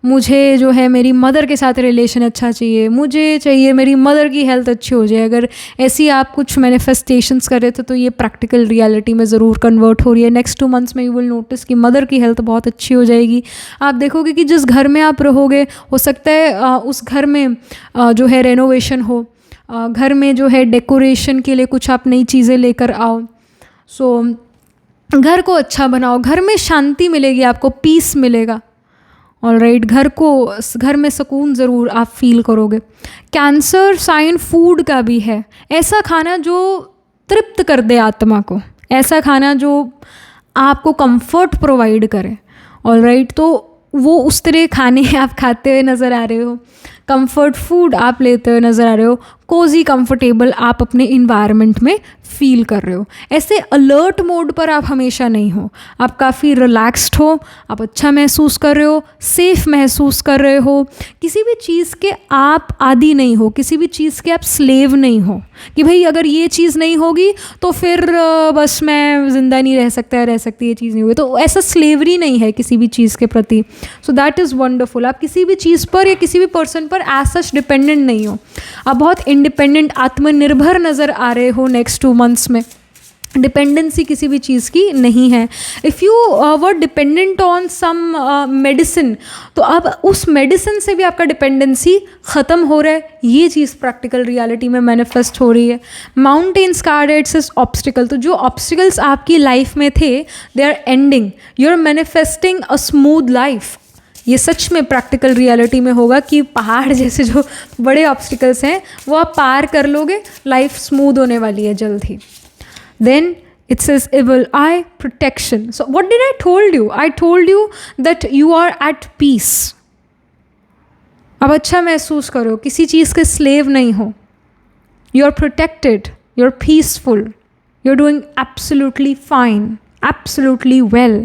मुझे जो है मेरी मदर के साथ रिलेशन अच्छा चाहिए, मुझे चाहिए मेरी मदर की हेल्थ अच्छी हो जाए, अगर ऐसी आप कुछ मैनिफेस्टेशंस कर रहे थे तो ये प्रैक्टिकल रियलिटी में ज़रूर कन्वर्ट हो रही है। नेक्स्ट 2 मंथ्स में यू विल नोटिस कि मदर की हेल्थ बहुत अच्छी हो जाएगी। आप देखोगे कि जिस घर में आप रहोगे, हो सकता है उस घर में जो है रेनोवेशन हो, घर में जो है डेकोरेशन के लिए कुछ आप नई चीज़ें लेकर आओ। सो घर को अच्छा बनाओ, घर में शांति मिलेगी, आपको पीस मिलेगा। ऑलराइट, घर में सुकून ज़रूर आप फील करोगे। कैंसर साइन फूड का भी है, ऐसा खाना जो तृप्त कर दे आत्मा को, ऐसा खाना जो आपको कंफर्ट प्रोवाइड करे। ऑलराइट, तो वो उस तरह खाने आप खाते हुए नज़र आ रहे हो, कंफर्ट फूड आप लेते हुए नज़र आ रहे हो, कोजी कंफर्टेबल आप अपने इन्वायरमेंट में फील कर रहे हो। ऐसे अलर्ट मोड पर आप हमेशा नहीं हो, आप काफ़ी रिलैक्स्ड हो, आप अच्छा महसूस कर रहे हो, सेफ महसूस कर रहे हो, किसी भी चीज़ के आप आदी नहीं हो, किसी भी चीज़ के आप स्लेव नहीं हो कि भाई अगर ये चीज़ नहीं होगी तो फिर बस मैं ज़िंदा नहीं रह सकता, रह सकती ये चीज़ नहीं होगी। तो ऐसा स्लेवरी नहीं है किसी भी चीज़ के प्रति। So that is wonderful. आप किसी भी चीज़ पर या किसी भी पर्सन पर एज सच डिपेंडेंट नहीं हो, आप बहुत इंडिपेंडेंट, आत्मनिर्भर नज़र आ रहे हो। नेक्स्ट 2 मंथ्स में डिपेंडेंसी किसी भी चीज़ की नहीं है। If you were dependent on some medicine, तो अब उस मेडिसिन से भी आपका डिपेंडेंसी ख़त्म हो रहा है। ये चीज़ प्रैक्टिकल रियलिटी में मैनिफेस्ट हो रही है। माउंटेन्स कार्ड इट्स ऑब्स्टिकल, तो जो ऑब्स्टिकल्स आपकी लाइफ में थे they are ending, you are manifesting a smooth life. ये सच में प्रैक्टिकल रियलिटी में होगा कि पहाड़ जैसे जो बड़े ऑब्स्टिकल्स हैं वो आप पार कर लोगे, लाइफ स्मूथ होने वाली है जल्द ही। Then it says evil eye protection. So what did I told you? I told you that you are at peace. अब अच्छा महसूस करो, किसी चीज़ के स्लेव नहीं हो, you are protected, you are peaceful, you are doing absolutely fine, absolutely well.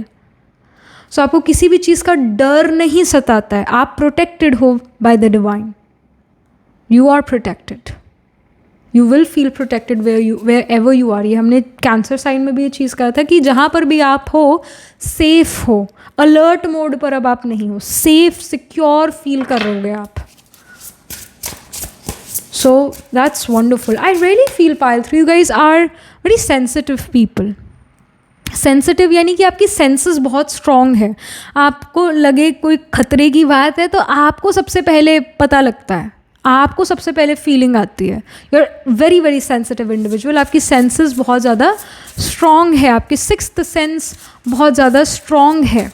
So आपको किसी भी चीज़ का डर नहीं सताता है, आप प्रोटेक्टेड हो by the divine. You are protected. You will feel protected wherever you are. ये हमने कैंसर साइन में भी ये चीज़ कहा था कि जहाँ पर भी आप हो, सेफ हो, अलर्ट मोड पर अब आप नहीं हो, सेफ सिक्योर फील कर रहोगे आप। So that's wonderful. I really feel Pile 3, you guys are very sensitive people. Sensitive यानी कि आपकी सेंसेस बहुत स्ट्रॉन्ग है। आपको लगे कोई खतरे की बात है तो आपको सबसे पहले पता लगता है, आपको सबसे पहले फीलिंग आती है। You are very very sensitive individual. आपकी सेंसेस बहुत ज़्यादा स्ट्रॉन्ग है, आपकी 6th सेंस बहुत ज़्यादा स्ट्रॉन्ग है।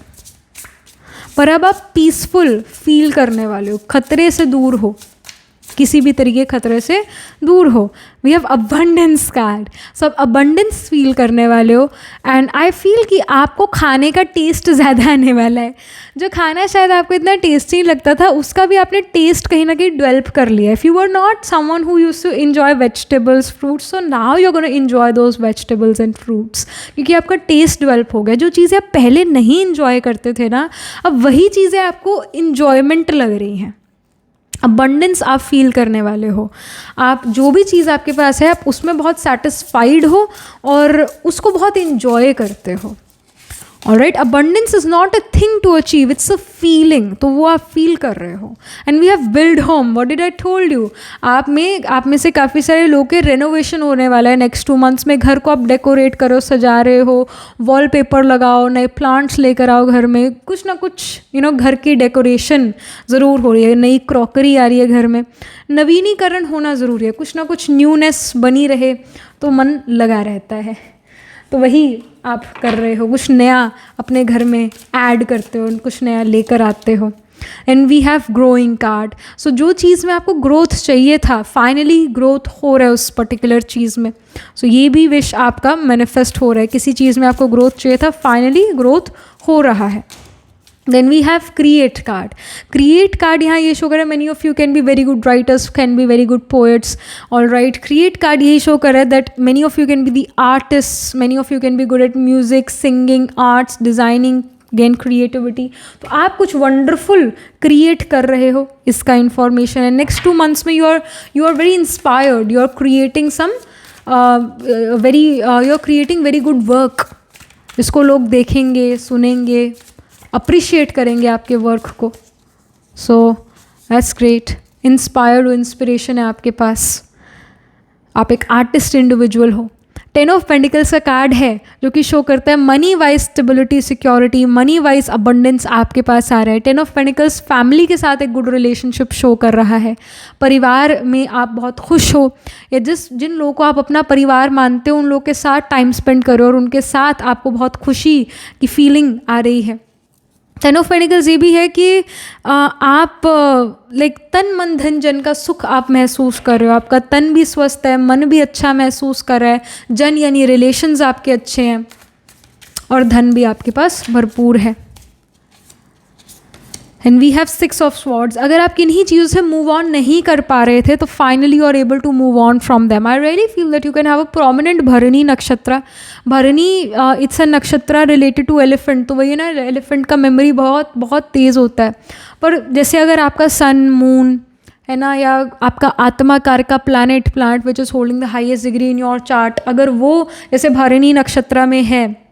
पर अब आप पीसफुल फील करने वाले हो, खतरे से दूर हो, किसी भी तरीके खतरे से दूर हो। वी हैव अबंडेंस कार्ड, सब अबंडेंस फील करने वाले हो। एंड आई फील कि आपको खाने का टेस्ट ज़्यादा आने वाला है। जो खाना शायद आपको इतना टेस्टी नहीं लगता था, उसका भी आपने टेस्ट कहीं ना कहीं डेवलप कर लिया। If you are not someone who used to enjoy vegetables fruits, so now you are gonna enjoy those vegetables and fruits, क्योंकि आपका टेस्ट डेवलप हो गया। जो चीज़ें आप पहले नहीं इन्जॉय करते थे ना, अब वही चीज़ें आपको इन्जॉयमेंट लग रही हैं। अबंडेंस आप फील करने वाले हो। आप जो भी चीज़ आपके पास है, आप उसमें बहुत सेटिस्फाइड हो और उसको बहुत इन्जॉय करते हो। Alright, abundance is not a thing to achieve, it's a feeling, तो वो आप फील कर रहे हो. And we have build home, what did I told you, आप में से काफ़ी सारे लोग के रेनोवेशन होने वाला है नेक्स्ट 2 months में. घर को आप डेकोरेट करो, सजा रहे हो, वॉलपेपर लगाओ, नए प्लांट्स लेकर आओ घर में, कुछ ना कुछ घर की डेकोरेशन ज़रूर हो रही है, नई क्रॉकरी आ रही है घर में, नवीनीकरण होना ज़रूरी है, कुछ ना कुछ न्यूनेस बनी रहे तो मन लगा रहता है. तो वही आप कर रहे हो, कुछ नया अपने घर में ऐड करते हो, कुछ नया लेकर आते हो. And we have growing card. So जो चीज़ में आपको ग्रोथ चाहिए था, फाइनली ग्रोथ हो रहा है उस पर्टिकुलर चीज़ में. सो ये भी विश आपका मैनिफेस्ट हो रहा है, किसी चीज़ में आपको ग्रोथ चाहिए था, फाइनली ग्रोथ हो रहा है. Then we have create card. Create card यहाँ ये शो कर रहा है, many of you can be very good writers, can be very good poets. All right, create card यही शो कर रहा है that many of you can be the artists, many of you can be good at music, singing, arts, designing, again creativity. तो आप कुछ wonderful create कर रहे हो, इसका information है. Next 2 months में you are very inspired, you are creating some you are creating very good work. इसको लोग देखेंगे, सुनेंगे, अप्रिशिएट करेंगे आपके वर्क को. So that's great. Inspired, inspiration है आपके पास, आप एक आर्टिस्ट इंडिविजुअल हो. 10 ऑफ पेंटिकल्स का कार्ड है जो कि शो करता है money wise stability, security, money wise abundance आपके पास आ रहा है. 10 ऑफ पेंटिकल्स फैमिली के साथ एक गुड रिलेशनशिप शो कर रहा है, परिवार में आप बहुत खुश हो, या जिन लोगों को आप अपना परिवार मानते हो उन लोगों के साथ टाइम स्पेंड करो और उनके साथ आपको बहुत खुशी की फीलिंग आ रही है. 10 ऑफ पेंटिकल्स ये भी है कि आप लाइक तन मन धन जन का सुख आप महसूस कर रहे हो, आपका तन भी स्वस्थ है, मन भी अच्छा महसूस कर रहा है, जन यानी रिलेशंस आपके अच्छे हैं और धन भी आपके पास भरपूर है. And we have 6 of swords. अगर आप किन्हीं चीज़ों से मूव ऑन नहीं कर पा रहे थे तो finally you are able to move on from them. I really feel that you can have a prominent Bharani nakshatra. भरणी इट्स अ नक्षत्र रिलेटेड टू एलिफेंट. तो वही ना, एलिफेंट का मेमोरी बहुत बहुत तेज़ होता है. पर जैसे अगर आपका सन, मून है ना, या आपका आत्माकार का planet which is holding the highest degree in your chart, अगर वो जैसे भरणी नक्षत्र में है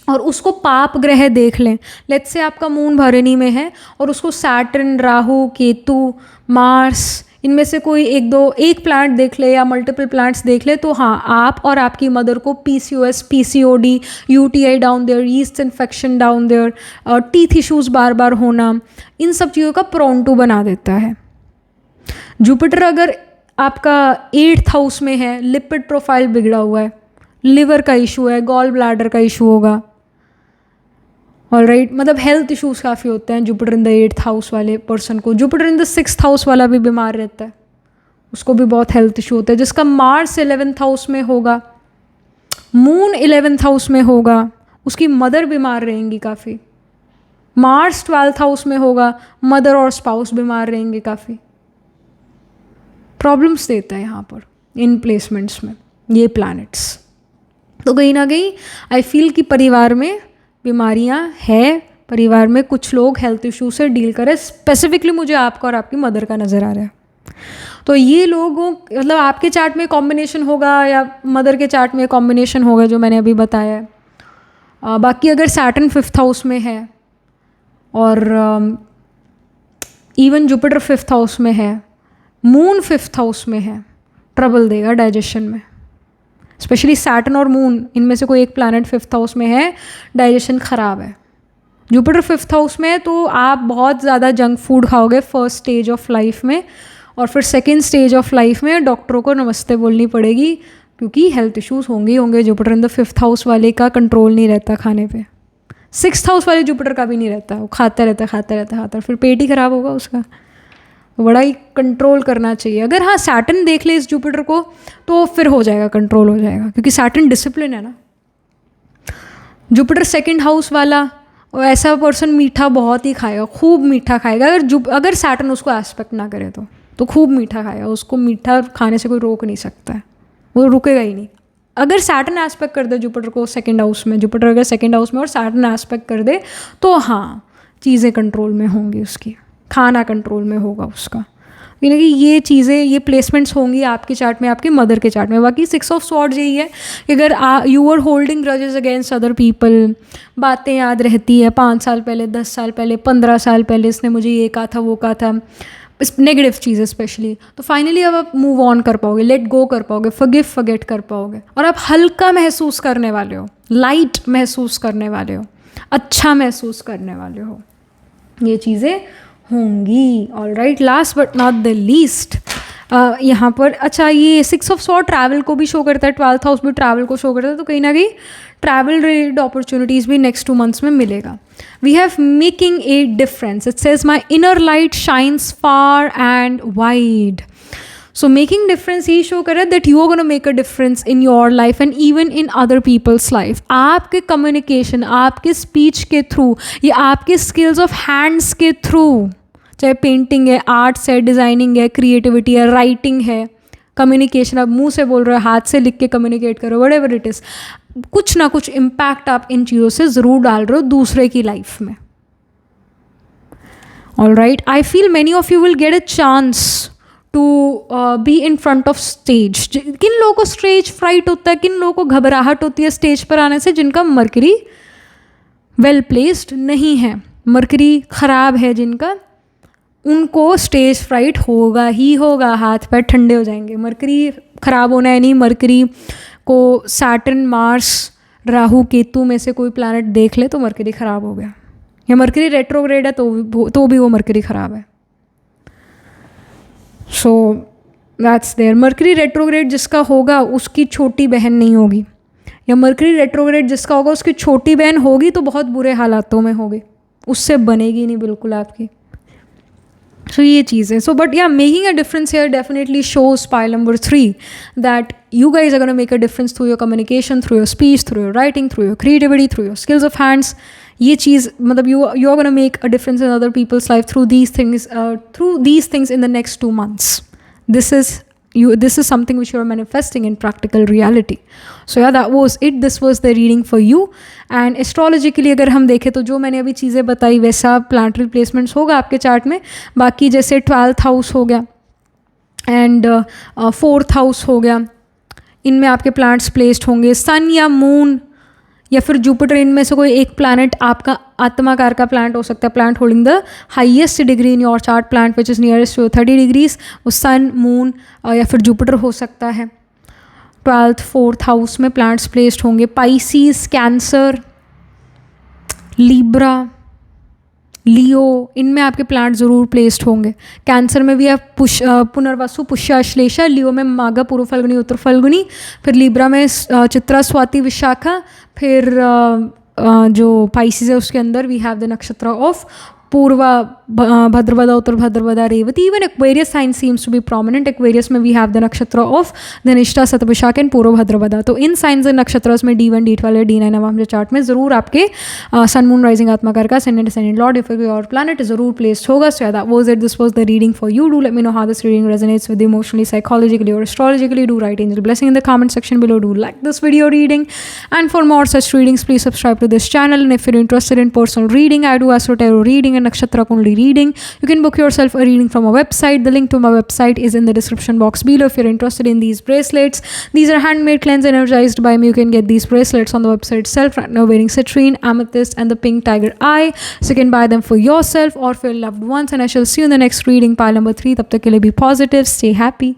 और उसको पाप ग्रह देख लें, लेट्स से आपका मून भरणी में है और उसको सैटर्न, राहु, केतु, मार्स, इनमें से कोई एक प्लांट देख ले या मल्टीपल प्लांट्स देख ले, तो हाँ, आप और आपकी मदर को PCOS, PCOD, UTI down there, yeast infection down there, teeth issues बार बार होना, इन सब चीज़ों का प्रोन टू बना देता है. जुपिटर अगर आपका 8th हाउस में है, लिपिड प्रोफाइल बिगड़ा हुआ है, लिवर का इशू है, गॉल ब्लैडर का इशू होगा. ऑलराइट, मतलब हेल्थ इश्यूज़ काफ़ी होते हैं Jupiter in the 8th house वाले पर्सन को. Jupiter in the 6th house वाला भी बीमार रहता है, उसको भी बहुत हेल्थ इशू होता है. जिसका मार्स 11th हाउस में होगा, मून 11th हाउस में होगा, उसकी मदर बीमार रहेंगी काफ़ी. मार्स 12th हाउस में होगा, मदर और स्पाउस बीमार रहेंगे काफ़ी. प्रॉब्लम्स देता है यहाँ पर इन प्लेसमेंट्स में ये प्लैनेट्स. तो कहीं ना कहीं आई फील कि परिवार में बीमारियां हैं, परिवार में कुछ लोग हेल्थ इशू से डील करें. स्पेसिफिकली मुझे आपका और आपकी मदर का नज़र आ रहा है. तो ये लोगों, मतलब आपके चार्ट में कॉम्बिनेशन होगा या मदर के चार्ट में कॉम्बिनेशन होगा जो मैंने अभी बताया है. बाकी अगर सैटर्न 5th हाउस में है और इवन जुपिटर 5th हाउस में है, मून 5th हाउस में है, ट्रबल देगा डाइजेशन में. स्पेशली सैटर्न और मून, इनमें से कोई एक प्लैनेट 5th हाउस में है, डाइजेशन ख़राब है. जुपिटर 5th हाउस में है तो आप बहुत ज़्यादा जंक फूड खाओगे फर्स्ट स्टेज ऑफ लाइफ में, और फिर सेकेंड स्टेज ऑफ लाइफ में डॉक्टरों को नमस्ते बोलनी पड़ेगी, क्योंकि हेल्थ इश्यूज़ होंगे. Jupiter in the 5th house वाले का कंट्रोल नहीं रहता खाने पे. 6th हाउस वाले जुपिटर का भी नहीं रहता, वो खाता रहता, फिर पेट ही ख़राब होगा उसका. बड़ा ही कंट्रोल करना चाहिए. अगर हाँ सैटर्न देख ले इस जुपिटर को तो फिर हो जाएगा, कंट्रोल हो जाएगा, क्योंकि सैटर्न डिसिप्लिन है ना. जुपिटर 2nd हाउस वाला और ऐसा पर्सन मीठा बहुत ही खाएगा, खूब मीठा खाएगा. अगर सैटर्न उसको एस्पेक्ट ना करे तो खूब मीठा खाएगा. उसको मीठा खाने से कोई रोक नहीं सकता है, वो रुकेगा ही नहीं. अगर सैटर्न एस्पेक्ट कर दे जुपिटर को 2nd हाउस में, जुपिटर अगर 2nd हाउस में और सैटर्न एस्पेक्ट कर दे तो हाँ, चीज़ें कंट्रोल में होंगी उसकी, खाना कंट्रोल में होगा उसका. यानी कि ये चीज़ें, ये प्लेसमेंट्स होंगी आपके चार्ट में, आपके मदर के चार्ट में। बाकी 6 ऑफ स्वॉर्ड्स यही है कि अगर you are holding grudges against other people, बातें याद रहती है 5 साल पहले, 10 साल पहले, 15 साल पहले इसने मुझे ये कहा था, वो कहा था, इस नेगेटिव चीज़ें स्पेशली, तो फाइनली अब आप मूव ऑन कर पाओगे, लेट गो कर पाओगे, फॉरगिव फॉरगेट कर पाओगे, और आप हल्का महसूस करने वाले हो, लाइट महसूस करने वाले हो, अच्छा महसूस करने वाले हो। ये चीज़ें होंगी। All right, last but not the least, यहाँ पर अच्छा ये 6 ऑफ स्वॉर्ड ट्रैवल को भी शो करता है, 12th हाउस भी ट्रैवल को शो करता है, तो कहीं ना कहीं ट्रैवल रिलेटेड अपॉर्चुनिटीज़ भी नेक्स्ट 2 मंथ्स में मिलेगा। We have making a difference, it says my inner light shines far and wide. So making difference ये शो कर रहा है that you are going to make a difference in your life and even in other people's life. आपके कम्युनिकेशन, आपके स्पीच के थ्रू, या आपके स्किल्स ऑफ हैंड्स के थ्रू, चाहे पेंटिंग है, आर्ट्स है, डिज़ाइनिंग है, क्रिएटिविटी है, राइटिंग है, कम्युनिकेशन, आप मुंह से बोल रहे हो, हाथ से लिख के कम्युनिकेट करो, व्हाटएवर इट इज़, कुछ ना कुछ इम्पैक्ट आप इन चीज़ों से ज़रूर डाल रहे हो दूसरे की लाइफ में। All right, I feel many of you will get a chance to be in front of stage. किन लोगों को स्टेज फ्राइट होता है, किन लोगों को घबराहट होती है स्टेज पर आने से, जिनका मरकरी वेल प्लेस्ड नहीं है, मरकरी ख़राब है जिनका, उनको स्टेज फ्राइट होगा ही होगा, हाथ पैर ठंडे हो जाएंगे। मरकरी ख़राब होना है नहीं, मरकरी को सैटर्न, मार्स, राहु, केतु में से कोई प्लैनेट देख ले तो मरकरी ख़राब हो गया, या मरकरी रेट्रोग्रेड है तो भी वो मरकरी ख़राब है। So that's there. Mercury retrograde जिसका होगा उसकी छोटी बहन नहीं होगी, या मरकरी रेट्रोग्रेड जिसका होगा उसकी छोटी बहन होगी तो बहुत बुरे हालातों में होगी, उससे बनेगी नहीं बिल्कुल आपकी। सो ये चीज़ है। सो बट या making a difference here definitely shows pile number 3 that you guys are going to make a difference through your communication, through your speech, through your writing, through your creativity, through your skills of hands. ये चीज़ मतलब you're going to make a difference in other people's life through these things in the next 2 months. This is something which you are manifesting in practical reality. So yeah, that was it. This was the reading for you. And astrologically अगर हम देखें तो जो मैंने अभी चीज़ें बताई वैसा planetary placements होगा आपके चार्ट में। बाकी जैसे 12th हाउस हो गया एंड 4th हाउस हो गया, इनमें आपके प्लैनेट्स प्लेस्ड होंगे। सन या मून या फिर जुपिटर, इनमें से कोई एक प्लैनेट आपका आत्माकार का प्लैनेट हो सकता है, planet holding the highest degree in your chart, planet which is nearest to 30 degrees, वो सन, मून या फिर जुपिटर हो सकता है। 12th 4th हाउस में प्लैनेट्स प्लेस्ड होंगे। पाइसीज, कैंसर, लिब्रा, लियो, इनमें आपके प्लैनेट ज़रूर प्लेस्ड होंगे। कैंसर में भी आप पुनर्वसु, पुष्याश्लेषा, लियो में माघा, पूर्व फल्गुनी, उत्तर फल्गुनी, फिर लिब्रा में चित्रा, स्वाति, विशाखा, फिर जो पाइसिस है उसके अंदर we have the nakshatra of Purva, Bhadrapada, Uttara Bhadrapada, Revati. Even Aquarius sign seems to be prominent. Aquarius में we have the nakshatra of Dhanishtha, Shatabhishak and Purva Bhadrapada. तो इन साइंस एंड नक्षत्रस में D1, D12, D9 अब हमारे चार्ट में ज़रूर आपके सन, मून, राइजिंग आत्माकार का ascendant Lord if your planet ज़रूर प्लेस्ड होगा। So that was it, this was the reading for you. Do let me know how this reading resonates with you emotionally, psychologically or astrologically. Do write angel blessing in the comment section below. Do like this video reading, and for more such readings please subscribe to this channel. And if you're interested in personal reading, I do astro tarot reading and nakshatra kundali reading. You can book yourself a reading from our website. The link to my website is in the description box below. If you're interested in these bracelets, these are handmade, cleansed, energized by me. You can get these bracelets on the website itself. Right now wearing citrine, amethyst and the pink tiger eye, so you can buy them for yourself or for your loved ones. And I shall see you in the next reading, pile number 3. Tab tak ke liye be positive, stay happy.